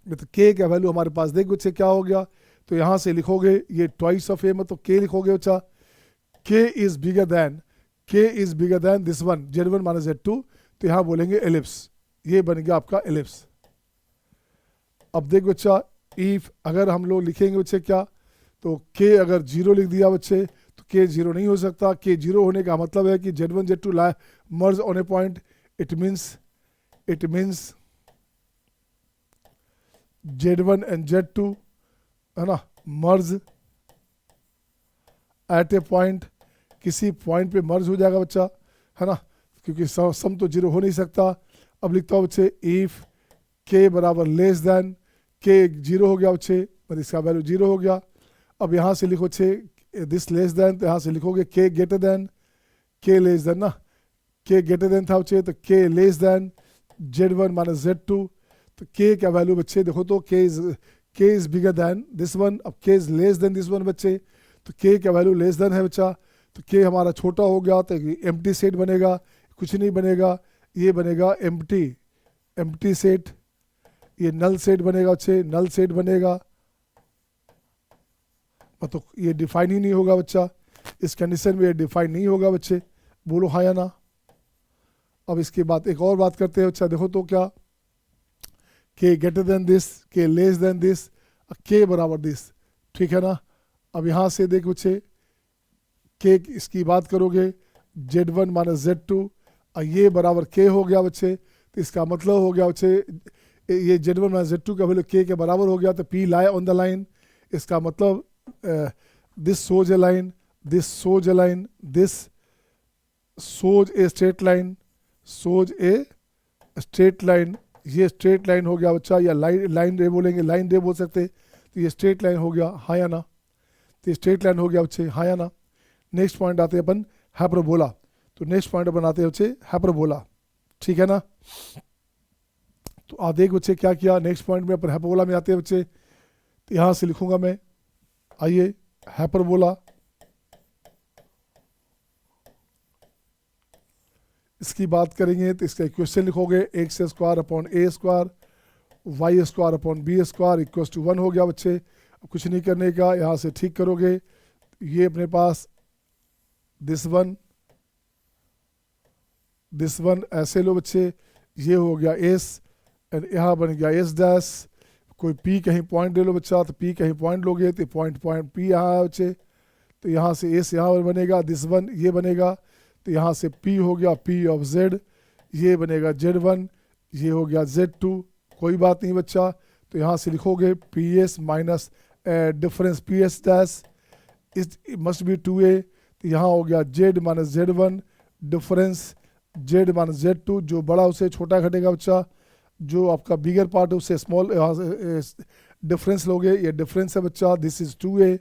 तो K का वैल्यू हमारे पास देख बच्चे क्या हो गया, तो यहाँ से लिखोगे ये ट्वाइस ऑफ A में तो K लिखोगे बच्चा, K is bigger than this one Z1 minus Z2, तो यहाँ बोलेंगे एलिप्स, ये बन गया आपका एलिप्स। अब देख बच्चा इफ अगर हम लोग लिखेंगे बच्चे क्या, तो K अगर जीरो लिख दिया बच्चे तो K जीरो नहीं हो सकता। K जीरो होने का मतलब है कि Z1 Z2 ला merge on a point, it means Z1 and Z2 है ना मर्ज एट ए पॉइंट, किसी पॉइंट पे मर्ज हो जाएगा बच्चा, है ना, क्योंकि सम तो जीरो हो नहीं सकता। अब लिखता हूँ बच्चे इफ K बराबर लेस देन, K जीरो हो गया बच्चे, मतलब इसका वैल्यू जीरो हो गया। अब यहाँ से लिखो बच्चे दिस लेस देन, तो यहाँ से लिखोगे K greater than, K less than ना, K ग्रेटर देन था बच्चे, तो K less than Z1 minus Z2, तो K का वैल्यू बच्चे देखो तो K is bigger than this one. अब K is less then this one बच्चे, तो K का वैल्यू लेस देन है बच्चा, तो K हमारा छोटा हो गया, तो एम्प्टी सेट बनेगा, कुछ नहीं बनेगा, ये बनेगा एम्प्टी सेट, ये नल सेट बनेगा बच्चे, नल सेट बनेगा, मतलब ये डिफाइन ही नहीं होगा बच्चा, इस कंडीशन में ये डिफाइन नहीं होगा बच्चे, बोलो हाँ या ना। अब इसके बाद एक और बात करते हैं बच्चा, देखो तो क्या K greater than this, K less than this, K बराबर दिस, ठीक है ना। अब यहाँ से देख बच्चे K इसकी बात करोगे Z1 माइनस Z2 और ये बराबर K हो गया बच्चे, तो इसका मतलब हो गया बच्चे ये Z1 माइनस Z2 का वैल्यू K के बराबर हो गया, तो P lie on the line, इसका मतलब this shows A line, this shows A line, this shows a straight line, shows a straight line, ये स्ट्रेट लाइन हो गया बच्चा, या लाइन रे बोलेंगे, लाइन रे बोल सकते, तो ये स्ट्रेट लाइन हो गया, हाँ या ना, तो ये स्ट्रेट लाइन हो गया बच्चे, हाँ या ना। नेक्स्ट पॉइंट आते हैं अपन हाइपरबोला, तो नेक्स्ट पॉइंट अपन आते हैं बच्चे हाइपरबोला, ठीक है ना। तो आप देख बच्चे क्या किया, नेक्स्ट पॉइंट में अपन हाइपरबोला में आते हैं बच्चे, तो यहाँ से लिखूंगा मैं, आइए हाइपरबोला, इसकी बात करेंगे तो इसका इक्वेशन लिखोगे X square upon A square Y square upon B square equals to 1 हो गया बच्चे। अब कुछ नहीं करने का, यहाँ से ठीक करोगे, ये अपने पास दिस वन ऐसे लो बच्चे, ये हो गया एस एंड यहाँ बन गया एस डैश, कोई पी कहीं पॉइंट ले लो बच्चा, तो पी कहीं पॉइंट लोगे तो पॉइंट पी यहाँ है बच्चे, तो यहाँ से एस यहाँ पर बनेगा, दिस वन ये बनेगा, तो यहाँ से P हो गया P ऑफ Z, ये बनेगा Z1, ये हो गया Z2, कोई बात नहीं बच्चा, तो यहाँ से लिखोगे P S minus difference P S dash is must be 2a, तो यहाँ हो गया Z minus Z one difference Z minus Z two, जो बड़ा उसे छोटा घटेगा बच्चा, जो आपका बिगर पार्ट है उससे स्मॉल डिफरेंस लोगे, ये डिफरेंस है बच्चा, दिस इज 2a।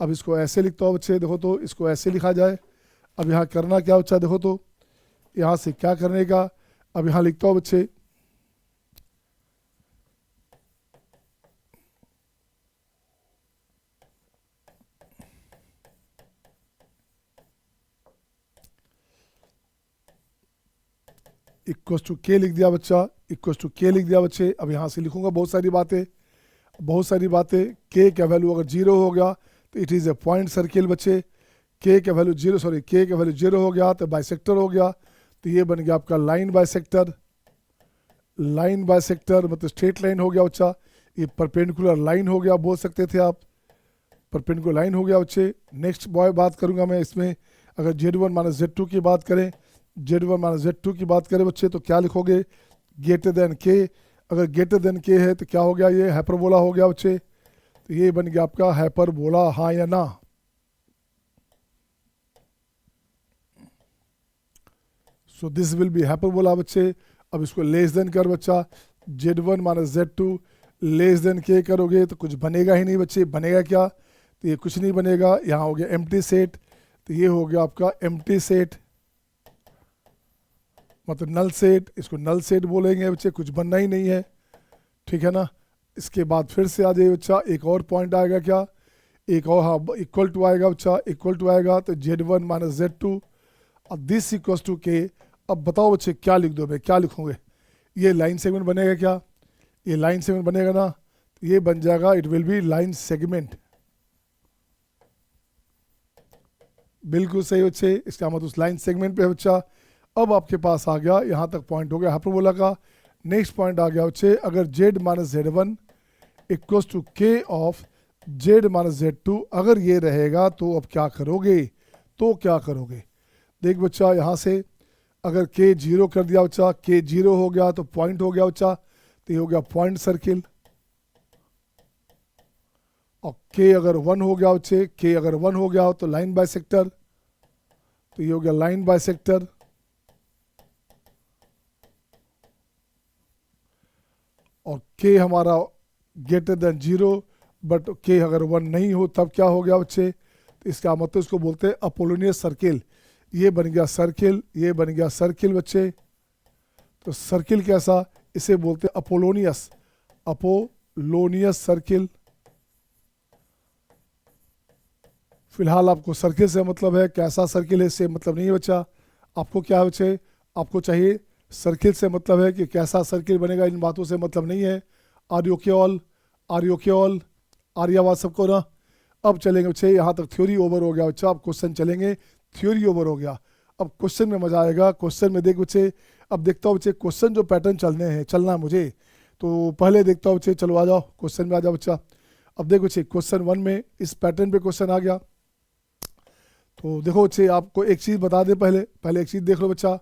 अब इसको ऐसे लिखता हूँ बच्चे, देखो तो इसको ऐसे लिखा जाए। अब यहाँ करना क्या बच्चा, देखो तो यहाँ से क्या करने का, अब यहाँ लिखता हूँ बच्चे इक्वस टू के लिख दिया बच्चा, इक्वस टू के लिख दिया बच्चे। अब यहाँ से लिखूंगा बहुत सारी बातें। के का वैल्यू अगर 0 हो गया तो it is a point circle बच्चे। के का वैल्यू 0 हो गया तो बाइसेक्टर हो गया, तो ये बन गया आपका लाइन बाइसेक्टर मतलब स्ट्रेट लाइन हो गया बच्चा। ये परपेंडिकुलर लाइन हो गया, बोल सकते थे आप, परपेंडिकुलर लाइन हो गया बच्चे। नेक्स्ट बात करूंगा मैं इसमें, अगर Z1 माइनस Z2 की बात करें, Z1 माइनस Z2 की बात करें बच्चे, तो क्या लिखोगे, ग्रेटर देन के। अगर ग्रेटर देन के है तो क्या हो गया, ये हाइपरबोला हो गया बच्चे, तो ये बन गया आपका हाइपरबोला, हाँ या ना। So this will B hyperbola बच्चे। अब इसको लेस देन कर बच्चा, Z1 minus Z2 less than के करोगे तो कुछ बनेगा ही नहीं बच्चे। बनेगा क्या, तो ये कुछ नहीं बनेगा। यहाँ हो गया एम्प्टी सेट, तो ये हो गया आपका एम्प्टी सेट मतलब नल सेट, इसको नल सेट बोलेंगे बच्चे, कुछ बनना ही नहीं है, ठीक है ना। इसके बाद फिर से आ जाइए बच्चा, एक और पॉइंट आएगा क्या, एक और, हाँ इक्वल टू आएगा बच्चा, इक्वल टू आएगा तो Z1 माइनस Z2, अब दिस इक्वल टू के। अब बताओ बच्चे क्या लिख दो, मैं क्या लिखूंगे, ये लाइन सेगमेंट बनेगा क्या, ये लाइन सेगमेंट बनेगा ना, तो ये बन जाएगा, it will be line segment. बिल्कुल सही बच्चे, इसका मतलब उस लाइन सेगमेंट पे बच्चा। अब आपके पास आ गया, यहाँ तक पॉइंट हो गया हाइपरबोला का। नेक्स्ट पॉइंट आ गया बच्चे, अगर Z minus Z1 equals to K of Z minus Z2, अगर ये रहेगा तो अब क्या करोगे, देख बच्चा, यहाँ से अगर के 0 कर दिया बच्चा, के 0 हो गया तो पॉइंट हो गया बच्चा, तो ये हो गया पॉइंट सर्किल। और के अगर 1 हो गया बच्चे, के अगर 1 हो गया तो लाइन बाइसेक्टर, तो ये हो गया लाइन बाइसेक्टर। और के हमारा ग्रेटर देन 0, बट के अगर 1 नहीं हो तब क्या हो गया बच्चे, तो इसका मतलब इसको बोलते हैं अपोलोनियस सर्किल। ये बन गया सर्किल, ये बन गया सर्किल बच्चे। तो सर्किल कैसा, इसे बोलते हैं अपोलोनियस सर्किल। फिलहाल आपको सर्किल से मतलब है, कैसा सर्किल है इससे मतलब नहीं है बच्चा। आपको क्या है बच्चे, आपको चाहिए सर्किल से मतलब है कि कैसा सर्किल बनेगा, इन बातों से मतलब नहीं है। आर्योक्योल आर्यावाद सबको ना। अब चलेंगे बच्चे, यहाँ तक थ्योरी ओवर हो गया बच्चा, अब क्वेश्चन चलेंगे, थ्योरी ओवर हो गया। अब क्वेश्चन में मजा आएगा, क्वेश्चन में देख बच्चे, अब देखता हूँ बच्चे क्वेश्चन जो पैटर्न चलना है मुझे, तो पहले देखता हूँ बच्चे, चलो आ जाओ क्वेश्चन में आ जाओ बच्चा। अब देखो बच्चे क्वेश्चन 1 में इस पैटर्न पे क्वेश्चन आ गया। तो देखो बच्चे, आपको एक चीज़ बता दें, पहले एक चीज़ देख लो बच्चा।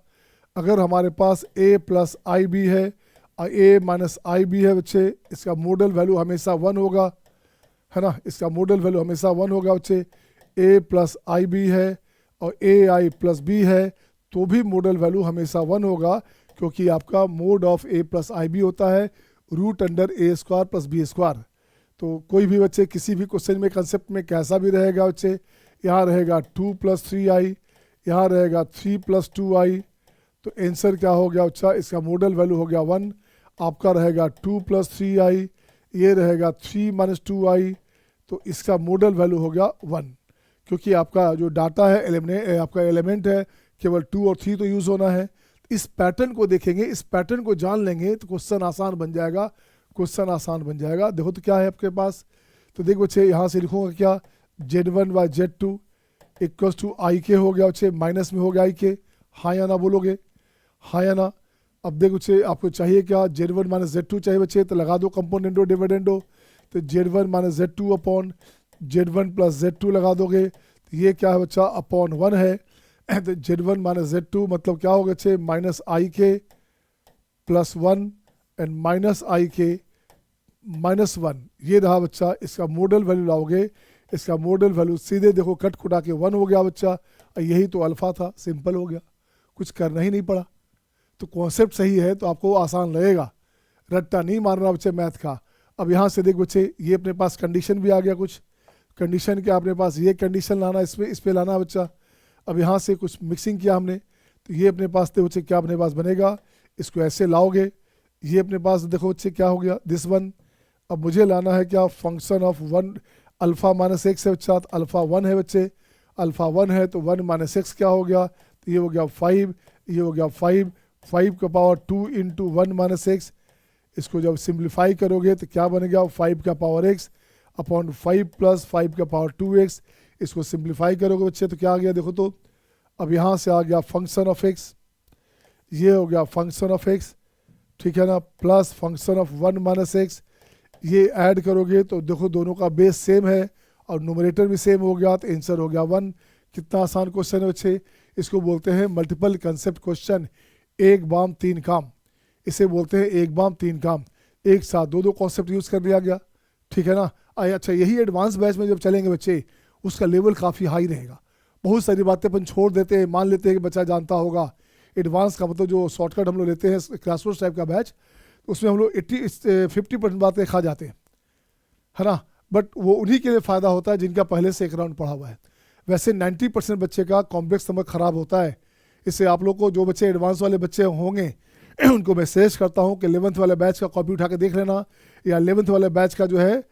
अगर हमारे पास a प्लस आई बी है और a माइनस आई बी है बच्चे, इसका मॉडल वैल्यू हमेशा 1 होगा, है ना, इसका मॉडल वैल्यू हमेशा 1 होगा बच्चे। a प्लस आई बी है और ए आई प्लस बी है तो भी मॉडल वैल्यू हमेशा 1 होगा, क्योंकि आपका mod of a plus I B होता है root under a square plus B square. तो कोई भी बच्चे किसी भी क्वेश्चन में कंसेप्ट में कैसा भी रहेगा बच्चे, यहाँ रहेगा 2 प्लस 3i, यहाँ रहेगा 3 प्लस 2i, तो आंसर क्या हो गया बच्चा, इसका मॉडल वैल्यू हो गया 1। आपका रहेगा 2 प्लस 3i, ये रहेगा 3 माइनस 2i, तो इसका मॉडल वैल्यू हो गया 1, क्योंकि आपका जो डाटा है आपका एलिमेंट है केवल 2 और 3 तो यूज़ होना है। इस पैटर्न को देखेंगे, इस पैटर्न को जान लेंगे तो क्वेश्चन आसान बन जाएगा, देखो तो क्या है आपके पास, तो देखो बच्चे यहाँ से लिखूंगा क्या, Z1 by Z2 equals to आई के हो गया बच्चे, माइनस में हो गया आई के, हाँ या ना बोलोगे, हाँ या ना। अब देखो बच्चे आपको चाहिए क्या, Z1 माइनस Z2 चाहिए बच्चे, तो लगा दो कंपोनेंडो डिविडेंडो, तो Z1 minus Z2 upon Z1 plus Z2 लगा दोगे, तो ये क्या है बच्चा अपॉन 1 है। तो Z1 माइनस Z2 मतलब क्या होगा बच्चे, माइनस आई के प्लस 1 एंड माइनस आई के -1, ये रहा बच्चा। इसका मॉडल वैल्यू लाओगे, इसका मॉडल वैल्यू सीधे देखो कट कुटा के 1 हो गया बच्चा। यही तो अल्फ़ा था, सिंपल हो गया, कुछ करना ही नहीं पड़ा। तो कॉन्सेप्ट सही है तो आपको आसान लगेगा, रट्टा नहीं मारना बच्चे मैथ का। अब यहाँ से देख बच्चे, ये अपने पास कंडीशन भी आ गया, कुछ कंडीशन क्या अपने पास, ये कंडीशन लाना, इस पे लाना बच्चा। अब यहाँ से कुछ मिक्सिंग किया हमने, तो ये अपने पास देखो बच्चे क्या अपने पास बनेगा, इसको ऐसे लाओगे, ये अपने पास देखो बच्चे क्या हो गया, दिस वन। अब मुझे लाना है क्या, function of 1 alpha minus x है बच्चा, तो अल्फ़ा 1 है बच्चे, अल्फ़ा 1 है तो 1 माइनस एक्स क्या हो गया, तो ये हो गया 5, ये हो गया 5 का पावर 2 इंटू 1 माइनस एक्स। इसको जब सिंप्लीफाई करोगे तो क्या बनेगा, 5 का पावर एक्स अपॉन 5 प्लस 5 का पावर 2x। इसको सिंप्लीफाई करोगे बच्चे तो क्या आ गया देखो तो। अब यहाँ से आ गया फंक्शन ऑफ एक्स, ये हो गया फंक्शन ऑफ एक्स, ठीक है ना, plus function of 1 minus x. ये ऐड करोगे तो देखो दोनों का बेस सेम है और न्यूमरेटर भी सेम हो गया, तो आंसर हो गया 1। कितना आसान क्वेश्चन है बच्चे, इसको बोलते हैं मल्टीपल कंसेप्ट क्वेश्चन, एक बाम तीन काम। इसे बोलते हैं एक बाम तीन काम, एक साथ दो कॉन्सेप्ट यूज़ कर लिया गया, ठीक है ना। अच्छा, यही एडवांस बैच में जब चलेंगे बच्चे, उसका लेवल काफ़ी हाई रहेगा। बहुत सारी बातें अपन छोड़ देते हैं, मान लेते हैं कि बच्चा जानता होगा। एडवांस का मतलब जो शॉर्टकट हम लोग लेते हैं क्लासरूम टाइप का बैच, उसमें हम लोग 50% बातें खा जाते हैं, है ना। बट वो उन्हीं के लिए फ़ायदा होता है जिनका पहले से एक राउंड पढ़ा हुआ है। वैसे 90% बच्चे का कॉम्प्लेक्स समझ ख़राब होता है। इससे आप लोग को जो बच्चे एडवांस वाले बच्चे होंगे उनको मैं सजेस्ट करता हूँ कि 11th वाले बैच का कॉपी उठा के देख लेना, या 11th वाले बैच का जो है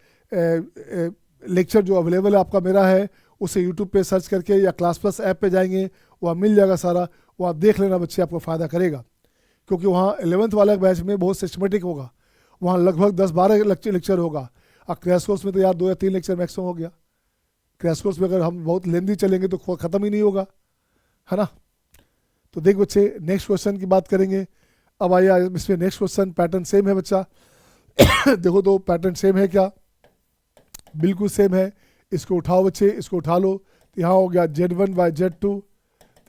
लेक्चर जो अवेलेबल है आपका मेरा है, उसे यूट्यूब पे सर्च करके या क्लास प्लस ऐप पे जाएंगे, वहाँ मिल जाएगा सारा, वहाँ देख लेना बच्चे, आपको फ़ायदा करेगा। क्योंकि वहाँ 11th वाले बैच में बहुत सिस्टमेटिक होगा, वहाँ लगभग 10-12 लेक्चर होगा। और क्रैश कोर्स में तो यार 2 या 3 लेक्चर मैक्सिमम हो गया। क्रैश कोर्स में अगर हम बहुत लेंदी चलेंगे तो ख़त्म ही नहीं होगा, है ना। तो देख बच्चे, नेक्स्ट क्वेश्चन की बात करेंगे। अब आइए इसमें नेक्स्ट क्वेश्चन, पैटर्न सेम है बच्चा देखो तो पैटर्न सेम है क्या, बिल्कुल सेम है। इसको उठाओ बच्चे, इसको उठा लो, तो यहाँ हो गया Z1/Z2,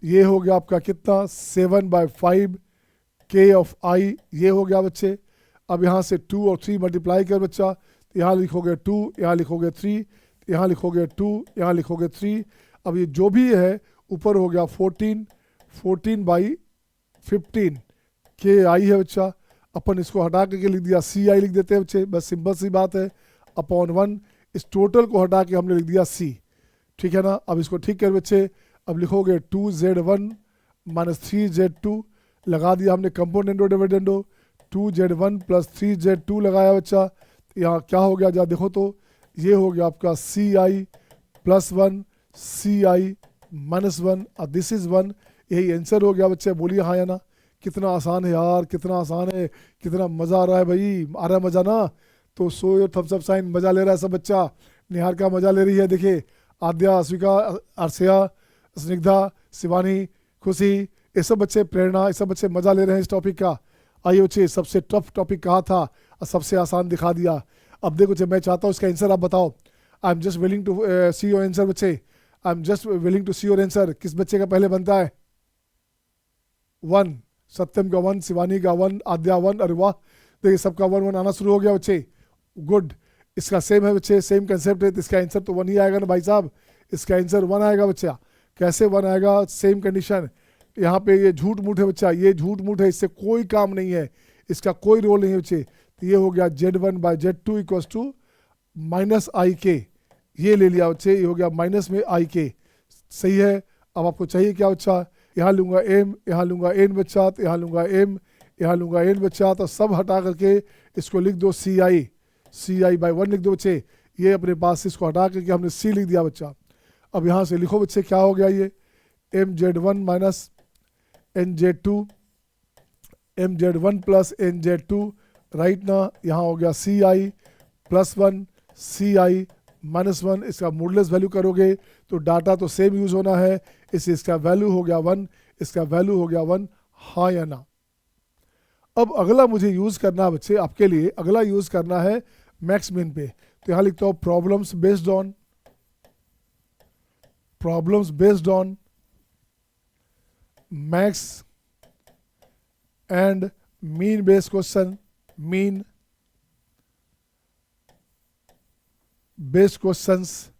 ये हो गया आपका कितना 7/5 K ऑफ I, ये हो गया बच्चे। अब यहाँ से 2 और 3 मल्टीप्लाई कर बच्चा, तो यहाँ लिखोगे 2, यहाँ लिखोगे 3, यहाँ लिखोगे 2, यहाँ लिखोगे 3। अब ये जो भी है ऊपर हो गया 14/15 KI है बच्चा। अपन इसको हटा करके लिख दिया CI लिख देते हैं बच्चे, बस सिंपल सी बात है, अपॉन 1। इस टोटल को हटा के हमने लिख दिया C, ठीक है ना। अब इसको ठीक कर बच्चे, अब लिखोगे 2Z1 माइनस 3Z2, लगा दिया हमने componendo dividendo, 2Z1 plus 3Z2 लगाया बच्चा। यहाँ क्या हो गया जरा देखो तो, ये हो गया आपका CI प्लस 1 CI माइनस 1 और दिस इज़ 1। यही आंसर हो गया बच्चे, बोलिए हाँ या ना। कितना आसान है यार, कितना आसान है, कितना मज़ा आ रहा है भाई, आ रहा है मज़ा ना। तो so your thumbs up sign, मज़ा ले रहा है सब बच्चा। निहार का मज़ा ले रही है, देखिए आद्या, अस्विका, अर्षया, स्निग्धा, शिवानी, खुशी, ये सब बच्चे, प्रेरणा, ये सब बच्चे मज़ा ले रहे हैं इस टॉपिक का। आइए बच्चे, सबसे टफ टॉपिक कहा था और सबसे आसान दिखा दिया। अब देखो बच्चे, मैं चाहता हूँ इसका आंसर आप बताओ। I am just willing to see your answer बच्चे, I am just willing to see your answer. किस बच्चे का पहले बनता है 1, सत्यम का 1, शिवानी का 1, आद्या 1, अरे वाह, देखिए सबका 1 आना शुरू हो गया बच्चे, गुड। इसका सेम है बच्चे, सेम कंसेप्ट है, तो इसका आंसर तो 1 ही आएगा ना भाई साहब। इसका आंसर 1 आएगा बच्चा। कैसे 1 आएगा, सेम कंडीशन। यहाँ पे ये झूठ मूठ है बच्चा, ये झूठ मूठ है, इससे कोई काम नहीं है, इसका कोई रोल नहीं है बच्चे। तो ये हो गया Z1/Z2 equals to minus IK, ये ले लिया बच्चे, ये हो गया माइनस में IK, सही है। अब आपको चाहिए क्या बच्चा, यहाँ लूँगा M, यहाँ लूँगा N बच्चा, तो यहाँ लूँगा M, यहाँ लूँगा N बच्चा, तो सब हटा करके इसको लिख दो CI/1 लिख दो बच्चे। ये अपने पास इसको हटा करके हमने C लिख दिया बच्चा। अब यहाँ से लिखो बच्चे, क्या हो गया ये MZ1 minus NZ2, MZ1 plus NZ2, right ना। यहाँ हो गया CI प्लस 1 CI माइनस 1। इसका मॉडुलस वैल्यू करोगे तो डाटा तो सेम यूज़ होना है, इसका वैल्यू हो गया 1, इसका वैल्यू हो गया 1, हाँ या ना। अब अगला मुझे यूज़ करना है बच्चे, आपके लिए अगला यूज़ करना है मैक्स मिन पे। तो यहाँ लिखता हूँ problems based on max and mean based question, mean, best questions.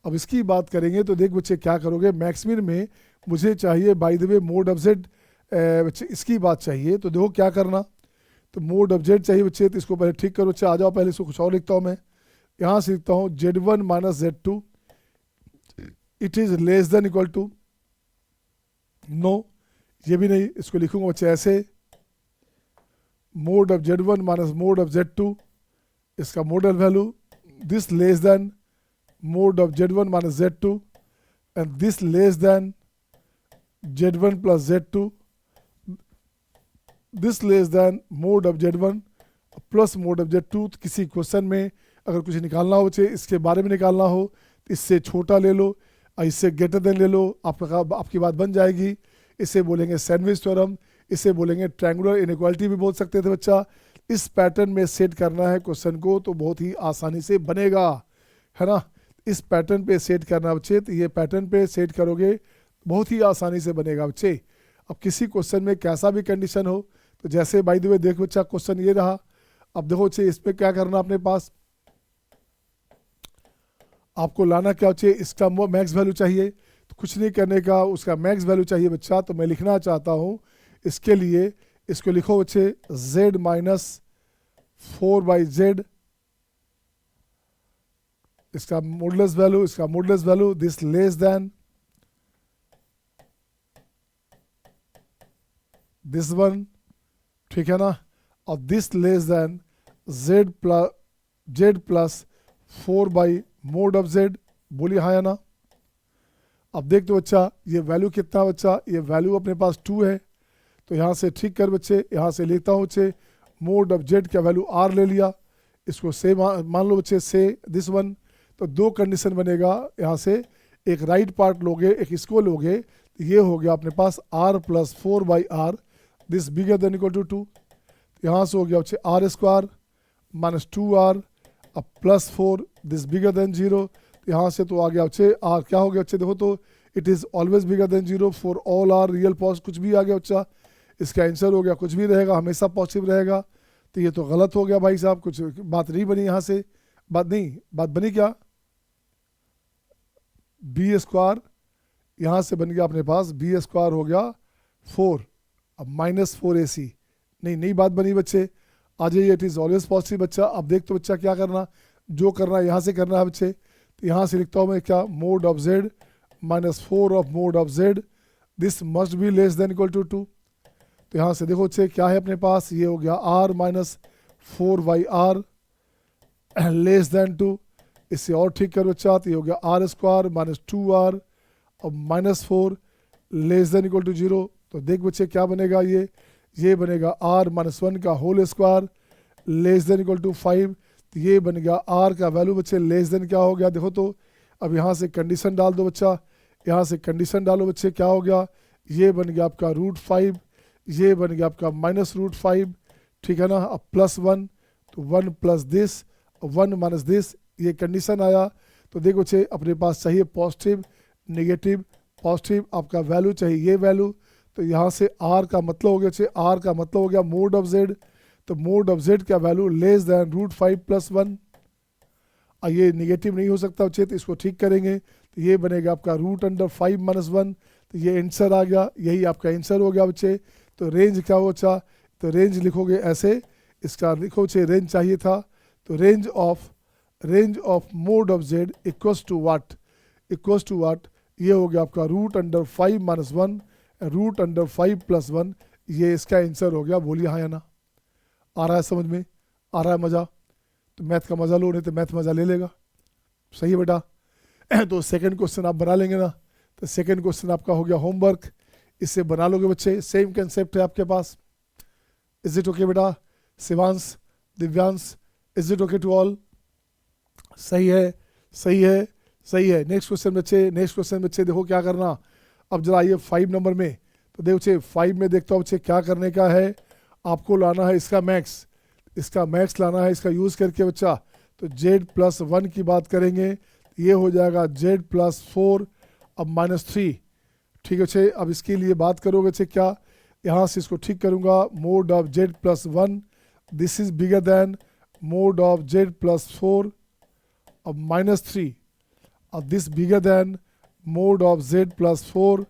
अब इसकी बात करेंगे तो देख बच्चे क्या करोगे, मैक्स मीन में मुझे चाहिए by the way mode of Z, बच्चे इसकी बात चाहिए तो देखो क्या करना, तो मोड ऑफ जेड चाहिए बच्चे, तो इसको पहले ठीक करो बच्चे। आ जाओ, पहले इसको कुछ और लिखता हूँ मैं, यहाँ से लिखता हूँ Z1 minus Z2 it is less than equal to, no ये भी नहीं, इसको लिखूंगा बच्चे ऐसे, mod of Z1 minus mod of Z2, इसका model value this less than mod of Z1 minus Z2 and this less than Z1 plus Z2, this less than mod of Z1 plus mod of Z2। तो किसी क्वेश्चन में अगर कुछ निकालना हो बच्चे, इसके बारे में निकालना हो तो इससे छोटा ले लो और इससे ग्रेटर देन ले लो, आपकी बात बन जाएगी। इसे बोलेंगे सैंडविच थ्योरम, इसे बोलेंगे ट्रायंगुलर इनइक्वालिटी भी बोल सकते थे बच्चा। इस पैटर्न में सेट करना है क्वेश्चन को तो बहुत ही आसानी से बनेगा, है ना। इस पैटर्न पे सेट करना बच्चे, तो ये पैटर्न पे सेट करोगे बहुत ही आसानी से बनेगा बच्चे। अब किसी क्वेश्चन में कैसा भी कंडीशन हो, तो जैसे बाय द वे देख बच्चा क्वेश्चन ये रहा, अब देखो बच्चे इसमें क्या करना अपने पास, आपको लाना क्या चाहिए, इसका मैक्स वैल्यू चाहिए, तो कुछ नहीं करने का, उसका मैक्स वैल्यू चाहिए बच्चा। तो मैं लिखना चाहता हूँ इसके लिए, इसको लिखो बच्चे z माइनस 4/z, इसका मॉडुलस वैल्यू, इसका modulus value this less then this one, ठीक है ना, और this less then z plus 4 mode of z, बोलिए हाँ या ना। अब देख दो बच्चा ये वैल्यू कितना बच्चा, ये वैल्यू अपने पास 2 है, तो यहाँ से ठीक कर बच्चे, यहाँ से लिखता हूँ बच्चे मोड ऑफ z का वैल्यू r ले लिया, इसको से मान लो बच्चे से दिस वन। तो दो कंडीशन बनेगा, यहाँ से एक राइट पार्ट लोगे एक इसको लोगे, तो ये हो गया अपने पास r plus 4/r this bigger than equal to 2। यहाँ से हो गया बच्चे r स्क्वायर माइनस 2r अब प्लस 4 दिस बिगर देन 0। यहाँ से तो आ गया बच्चे r क्या हो गया बच्चे, देखो तो it is always bigger than 0 for all R real positive, कुछ भी आ गया बच्चा, इसका आंसर हो गया कुछ भी रहेगा, हमेशा पॉजिटिव रहेगा। तो ये तो गलत हो गया भाई साहब, कुछ बात नहीं बनी यहाँ से, बात बनी क्या, बी स्क्वायर यहाँ से बन गया अपने पास बी स्क्वायर हो गया 4, अब माइनस 4ac, नहीं बात बनी बच्चे। आ जाइए, इट इज़ ऑलवेज पॉजिटिव बच्चा। अब देख तो बच्चा क्या करना, जो करना है यहाँ से करना है बच्चे, तो यहाँ से लिखता हूँ मैं क्या, mod of z minus 4 of mod of z this must be less than equal to 2। तो यहाँ से देखो बच्चे क्या है अपने पास, ये हो गया r minus 4/r less than 2, इससे और ठीक कर बच्चा, तो ये हो गया r स्क्वायर माइनस 2r और minus 4 less than equal to 0। तो देख बच्चे क्या बनेगा, ये बनेगा r माइनस 1 का whole square less than equal to 5। तो ये बन गया r का वैल्यू बच्चे लेस देन क्या हो गया, देखो तो अब यहाँ से कंडीशन डाल दो बच्चा, यहाँ से कंडीशन डालो बच्चे, क्या हो गया, ये बन गया आपका √5, ये बन गया आपका माइनस √5, ठीक है ना। अब प्लस 1, तो 1 प्लस दिस 1 माइनस दिस, ये कंडीशन आया। तो देखो बच्चे अपने पास चाहिए पॉजिटिव नेगेटिव पॉजिटिव, आपका वैल्यू चाहिए ये वैल्यू। तो यहाँ से r का मतलब हो गया बच्चे, r का मतलब हो गया मोड ऑफ z, तो मोड ऑफ z का वैल्यू लेस देन √5 प्लस 1। और ये निगेटिव नहीं हो सकता बच्चे, तो इसको ठीक करेंगे, तो ये बनेगा आपका √5 माइनस 1। तो ये आंसर आ गया, यही आपका आंसर हो गया बच्चे। तो रेंज क्या हो बच्चा, तो रेंज लिखोगे ऐसे, इसका लिखो बच्चे रेंज चाहिए था, तो range of mod of z equals to what, ये हो गया आपका √5 माइनस 1 √5 प्लस 1, ये इसका आंसर हो गया। बोलिए हाँ या ना, आ रहा है समझ में, आ रहा है मज़ा, तो मैथ का मज़ा लो, नहीं तो मैथ मज़ा ले लेगा, सही है बेटा। तो सेकंड क्वेश्चन आप बना लेंगे ना, तो सेकंड क्वेश्चन आपका हो गया होमवर्क, इससे बना लोगे बच्चे, सेम कंसेप्ट है आपके पास। इज इट ओके बेटा, Shivansh Divyansh, is it okay to all, सही है। नेक्स्ट क्वेश्चन बच्चे देखो क्या करना। अब जरा आइए 5 नंबर में, तो देखो बच्चे 5 में देखता हूँ बच्चे क्या करने का है, आपको लाना है इसका मैक्स लाना है, इसका यूज़ करके बच्चा। तो z प्लस 1 की बात करेंगे, ये हो जाएगा z प्लस 4 अब माइनस 3, ठीक है बच्चे। अब इसके लिए बात करोगे बच्चे क्या, यहाँ से इसको ठीक करूँगा, mode of Z plus 1, this is bigger than mod of Z plus 4, अब -3, अब this bigger then mod of Z plus 4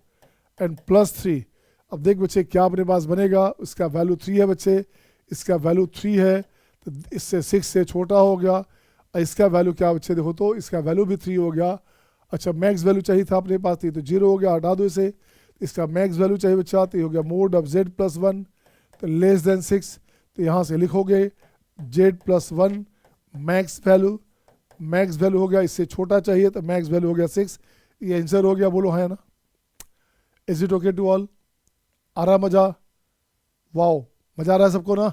and plus 3। अब देख बच्चे क्या अपने पास बनेगा, इसका वैल्यू 3 है बच्चे, इसका वैल्यू 3 है, तो इससे 6 से छोटा हो गया, और इसका वैल्यू क्या बच्चे देखो तो इसका वैल्यू भी 3 हो गया। अच्छा मैक्स वैल्यू चाहिए था अपने पास, तो 0 हो गया, हटा दो इसे। इसका मैक्स वैल्यू चाहिए बच्चा, तो ये हो गया मोड ऑफ जेड प्लस 1, तो लेस देन 6, तो यहाँ से लिखोगे जेड प्लस 1 मैक्स वैल्यू हो गया, इससे छोटा चाहिए तो मैक्स वैल्यू हो गया 6। ये आंसर हो गया, बोलो है ना। Is it okay to all? आ रहा मजा? वाओ, मजा आ रहा है सबको ना?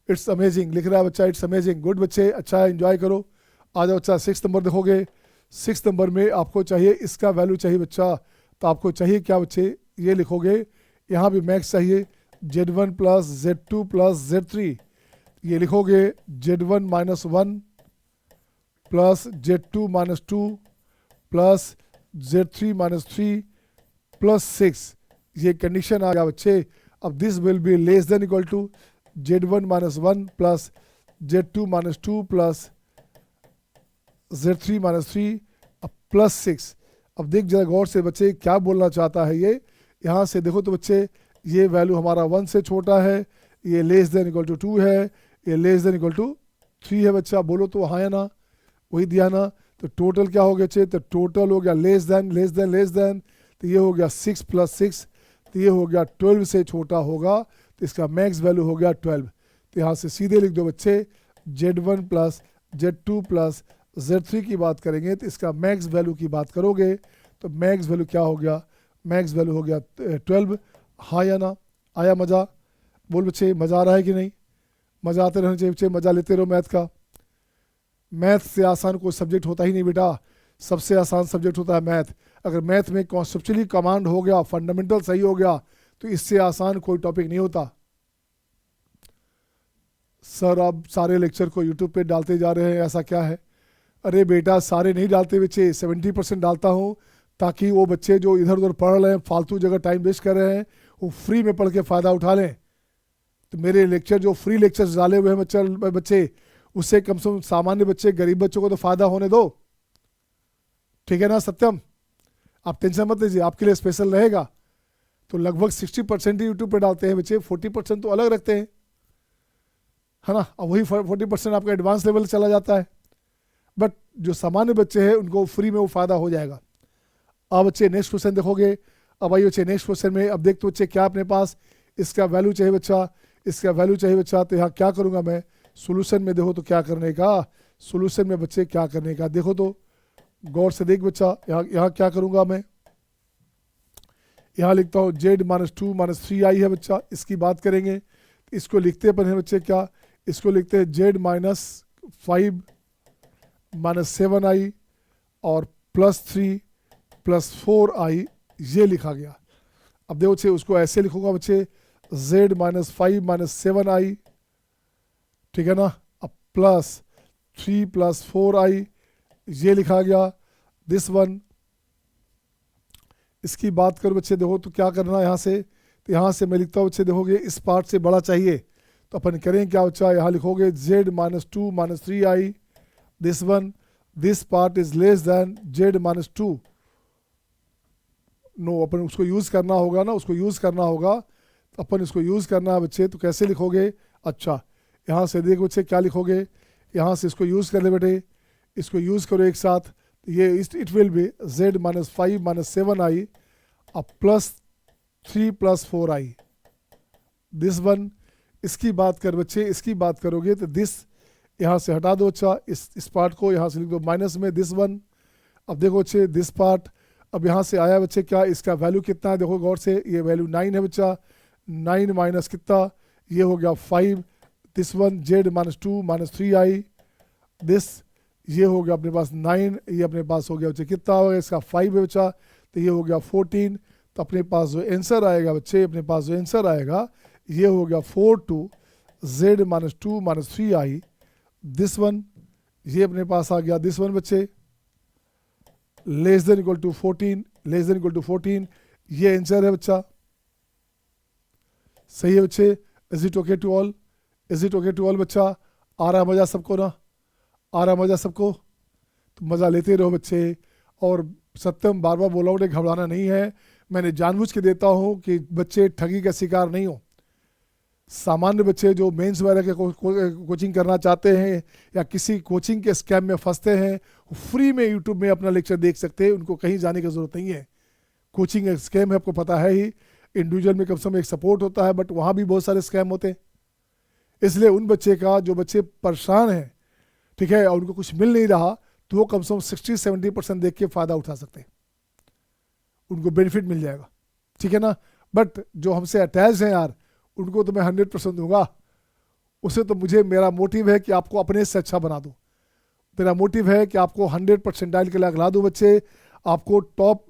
इट्स अमेजिंग लिख रहा है बच्चा, इट्स अमेजिंग, गुड बच्चे, अच्छा है, एंजॉय करो। आ जाओ बच्चा, 6 नंबर देखोगे, 6 नंबर में आपको चाहिए इसका वैल्यू चाहिए बच्चा, तो आपको चाहिए क्या बच्चे, ये लिखोगे, यहाँ भी मैक्स चाहिए, Z1 plus Z2 plus Z3, ये लिखोगे Z1 minus 1 plus Z2 minus 2 plus Z3 minus 3 plus 6, ये कंडीशन आ गया बच्चे। अब this will be less than equal to Z1 minus 1 plus Z2 minus 2 plus Z3 minus 3 अब प्लस 6। अब देख जरा गौर से बच्चे क्या बोलना चाहता है ये, यहाँ से देखो तो बच्चे ये वैल्यू हमारा 1 से छोटा है, ये लेस देन इक्वल टू 2 है, ये लेस देन इक्वल टू 3 है बच्चा, बोलो तो हाँ या ना, वही दिया ना। तो टोटल क्या हो गया बच्चे, तो टोटल हो गया लेस देन, तो ये हो गया 6 प्लस 6, तो ये हो गया 12 से छोटा होगा, तो इसका मैक्स वैल्यू हो गया 12। तो यहाँ से सीधे लिख दो बच्चे, Z1 plus Z2 plus Z3 की बात करेंगे तो इसका मैक्स वैल्यू की बात करोगे तो मैक्स वैल्यू क्या हो गया, मैक्स वैल्यू हो गया 12। हाँ या ना, आया मज़ा? बोल बच्चे, मज़ा आ रहा है कि नहीं? मज़ा आते रहना चाहिए बच्चे, मज़ा लेते रहो मैथ का। मैथ से आसान कोई सब्जेक्ट होता ही नहीं बेटा, सबसे आसान सब्जेक्ट होता है मैथ। अगर मैथ में कॉन्सेप्चुअली कमांड हो गया, फंडामेंटल सही हो गया, तो इससे आसान कोई टॉपिक नहीं होता। सर आप सारे लेक्चर को यूट्यूब पे डालते जा रहे हैं, ऐसा क्या है? अरे बेटा सारे नहीं डालते बच्चे, 70% डालता हूँ, ताकि वो बच्चे जो इधर उधर पढ़ रहे हैं, फालतू जगह टाइम वेस्ट कर रहे हैं, वो फ्री में पढ़ के फ़ायदा उठा लें। तो मेरे लेक्चर जो फ्री लेक्चर्स डाले हुए हैं बच्चे, उससे कम से कम सामान्य बच्चे, गरीब बच्चों को तो फ़ायदा होने दो, ठीक है ना सत्यम? आप टेंशन मत लीजिए, आपके लिए स्पेशल रहेगा। तो लगभग 60% ही यूट्यूब पे डालते हैं बच्चे, 40% तो अलग रखते हैं, है ना। अब वही 40% आपका एडवांस लेवल चला जाता है, बट जो सामान्य बच्चे हैं उनको फ्री में वो फ़ायदा हो जाएगा। अब बच्चे नेक्स्ट क्वेश्चन देखोगे, अब आइए बच्चे नेक्स्ट क्वेश्चन में। अब देख तो बच्चे क्या अपने पास इसका वैल्यू चाहिए बच्चा, इसका वैल्यू चाहिए बच्चा, तो यहाँ क्या करूँगा मैं, सोल्यूशन में देखो तो क्या करने का, सोल्यूशन में बच्चे क्या करने का, देखो तो गौर से देख बच्चा, यहाँ क्या करूँगा मैं, यहाँ लिखता हूँ Z माइनस 2 माइनस 3i है बच्चा, इसकी बात करेंगे। इसको लिखते अपन हैं बच्चे क्या, इसको लिखते हैं Z माइनस 5 माइनस 7i और प्लस 3 प्लस 4i, ये लिखा गया। अब देखो बच्चे उसको ऐसे लिखूंगा बच्चे, Z माइनस 5 माइनस 7i, ठीक है ना, अब प्लस 3 प्लस 4i, ये लिखा गया। दिस वन, इसकी बात करो बच्चे देखो तो क्या करना है यहाँ से, तो यहाँ से मैं लिखता हूँ बच्चे देखोगे इस पार्ट से बड़ा चाहिए, तो अपन करें क्या बच्चा, यहाँ लिखोगे Z minus 2 minus 3i, this one, this part is less than Z minus 2। No, अपन उसको यूज़ करना होगा ना, उसको यूज़ करना होगा, तो अपन इसको यूज़ करना है बच्चे, तो कैसे लिखोगे, अच्छा यहाँ से देखो बच्चे क्या लिखोगे, यहाँ से इसको यूज़ कर ले बेटे, इसको यूज़ करो एक साथ, तो ये it will be Z minus 5 minus 7i अब plus 3 plus 4i, this one. इसकी बात कर बच्चे, इसकी बात करोगे तो दिस यहाँ से हटा दो अच्छा, इस पार्ट को यहाँ से लिख दो माइनस में दिस वन। अब देखो बच्चे दिस पार्ट, अब यहाँ से आया बच्चे क्या, इसका वैल्यू कितना है देखो गौर से, ये वैल्यू 9 है बच्चा, 9 माइनस कितना, ये हो गया 5, this one Z minus 2 minus 3i, this ये हो गया अपने पास 9, ये अपने पास हो गया बच्चे कितना होगा, इसका 5 है बच्चा, तो ये हो गया 14। तो अपने पास जो आंसर आएगा बच्चे, अपने पास जो आंसर आएगा ये हो गया 4 to Z minus 2 minus 3i, this one, ये अपने पास आ गया दिस वन बच्चे, less than equal to 14, less than equal to 14, ये आंसर है बच्चा। सही है बच्चे? Is it okay to all? Is it okay to all बच्चा? आ रहा मज़ा सबको ना? आ रहा मज़ा सबको? तो मज़ा लेते रहो बच्चे। और सत्यम बार बार बोला उन्हें घबराना नहीं है, मैंने जानबूझ के देता हूँ कि बच्चे ठगी का शिकार नहीं हो। सामान्य बच्चे जो मेंस वगैरह के कोचिंग करना चाहते हैं या किसी कोचिंग के स्कैम में फंसते हैं, फ्री में यूट्यूब में अपना लेक्चर देख सकते हैं, उनको कहीं जाने की ज़रूरत नहीं है। कोचिंग एक स्कैम है, आपको पता है ही। इंडिविजुअल में कम से कम एक सपोर्ट होता है, बट वहाँ भी बहुत सारे स्कैम होते हैं। इसलिए उन बच्चे का, जो बच्चे परेशान हैं, ठीक है, और उनको कुछ मिल नहीं रहा, तो वो कम से कम 60-70% देख के फ़ायदा उठा सकते हैं, उनको बेनिफिट मिल जाएगा, ठीक है ना। बट जो हमसे अटैच हैं यार, उनको तो मैं 100% दूंगा। उसे तो मुझे, मेरा मोटिव है कि आपको अपने से अच्छा बना दूं। मेरा मोटिव है कि आपको 100% के लायक ला दूं बच्चे, आपको टॉप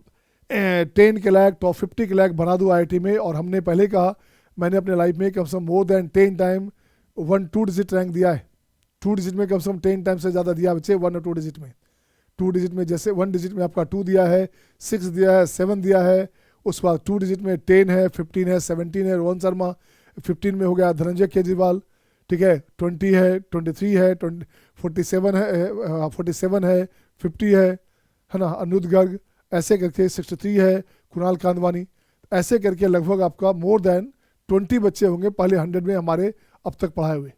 10 के लायक, टॉप 50 के लायक बना दूं IIT में। और हमने पहले कहा, मैंने अपने लाइफ में कम से कम more than 10 time 1-2 digit rank दिया है। 2 डिजिट में कम से कम 10 टाइम से ज़्यादा दिया बच्चे, 1 और 2 डिजिट में। 2 डिजिट में जैसे 1 डिजिट में आपका 2 दिया है, 6 दिया है, 7 दिया है, उसके बाद 2 डिजिट में 10 है, 15 है, 17 है रोहन शर्मा, 15 में हो गया धनंजय केजरीवाल, ठीक है, 20 है, 23 है, 47 है, 47 है, 50 है ना, अनिरुद्ध गर्ग, ऐसे करके 63 है, कुणाल कांदवानी, ऐसे करके लगभग आपका मोर देन 20 बच्चे होंगे पहले 100 में हमारे अब तक पढ़ाए हुए।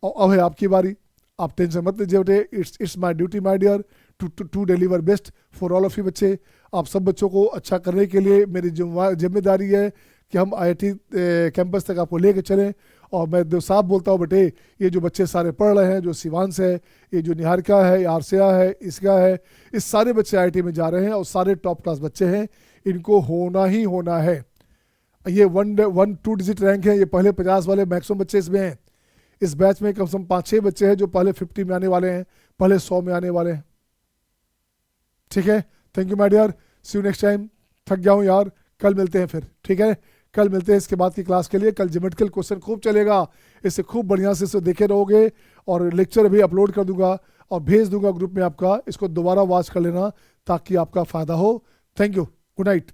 और अब है आपकी बारी, आप टेंशन मत लीजिए बेटे, it's my duty my dear to deliver best for all of you बच्चे। आप सब बच्चों को अच्छा करने के लिए मेरी जिम्मेदारी है कि हम IIT कैंपस तक आपको लेके चलें। और मैं साफ बोलता हूँ बेटे, ये जो बच्चे सारे पढ़ रहे हैं, जो शिवांश है, ये जो निहारिका है, आरसिया है, इसका है, इस सारे बच्चे IIT में जा रहे हैं और सारे टॉप क्लास बच्चे हैं, इनको होना ही होना है। ये 1-2 डिजिट रैंक है, ये पहले 50 वाले मैक्सिमम बच्चे इसमें हैं। इस बैच में कम से कम 5-6 बच्चे हैं जो पहले 50 में आने वाले हैं, पहले 100 में आने वाले हैं, ठीक है। Thank you my dear, see you next time. थक गया हूँ यार, कल मिलते हैं फिर, ठीक है। कल मिलते हैं इसके बाद की क्लास के लिए। कल ज्योमेट्रिकल क्वेश्चन खूब चलेगा, इससे खूब बढ़िया से इसे देखे रहोगे। और लेक्चर भी अपलोड कर दूंगा और भेज दूंगा ग्रुप में आपका, इसको दोबारा वॉच कर लेना ताकि आपका फ़ायदा हो। Thank you, good night.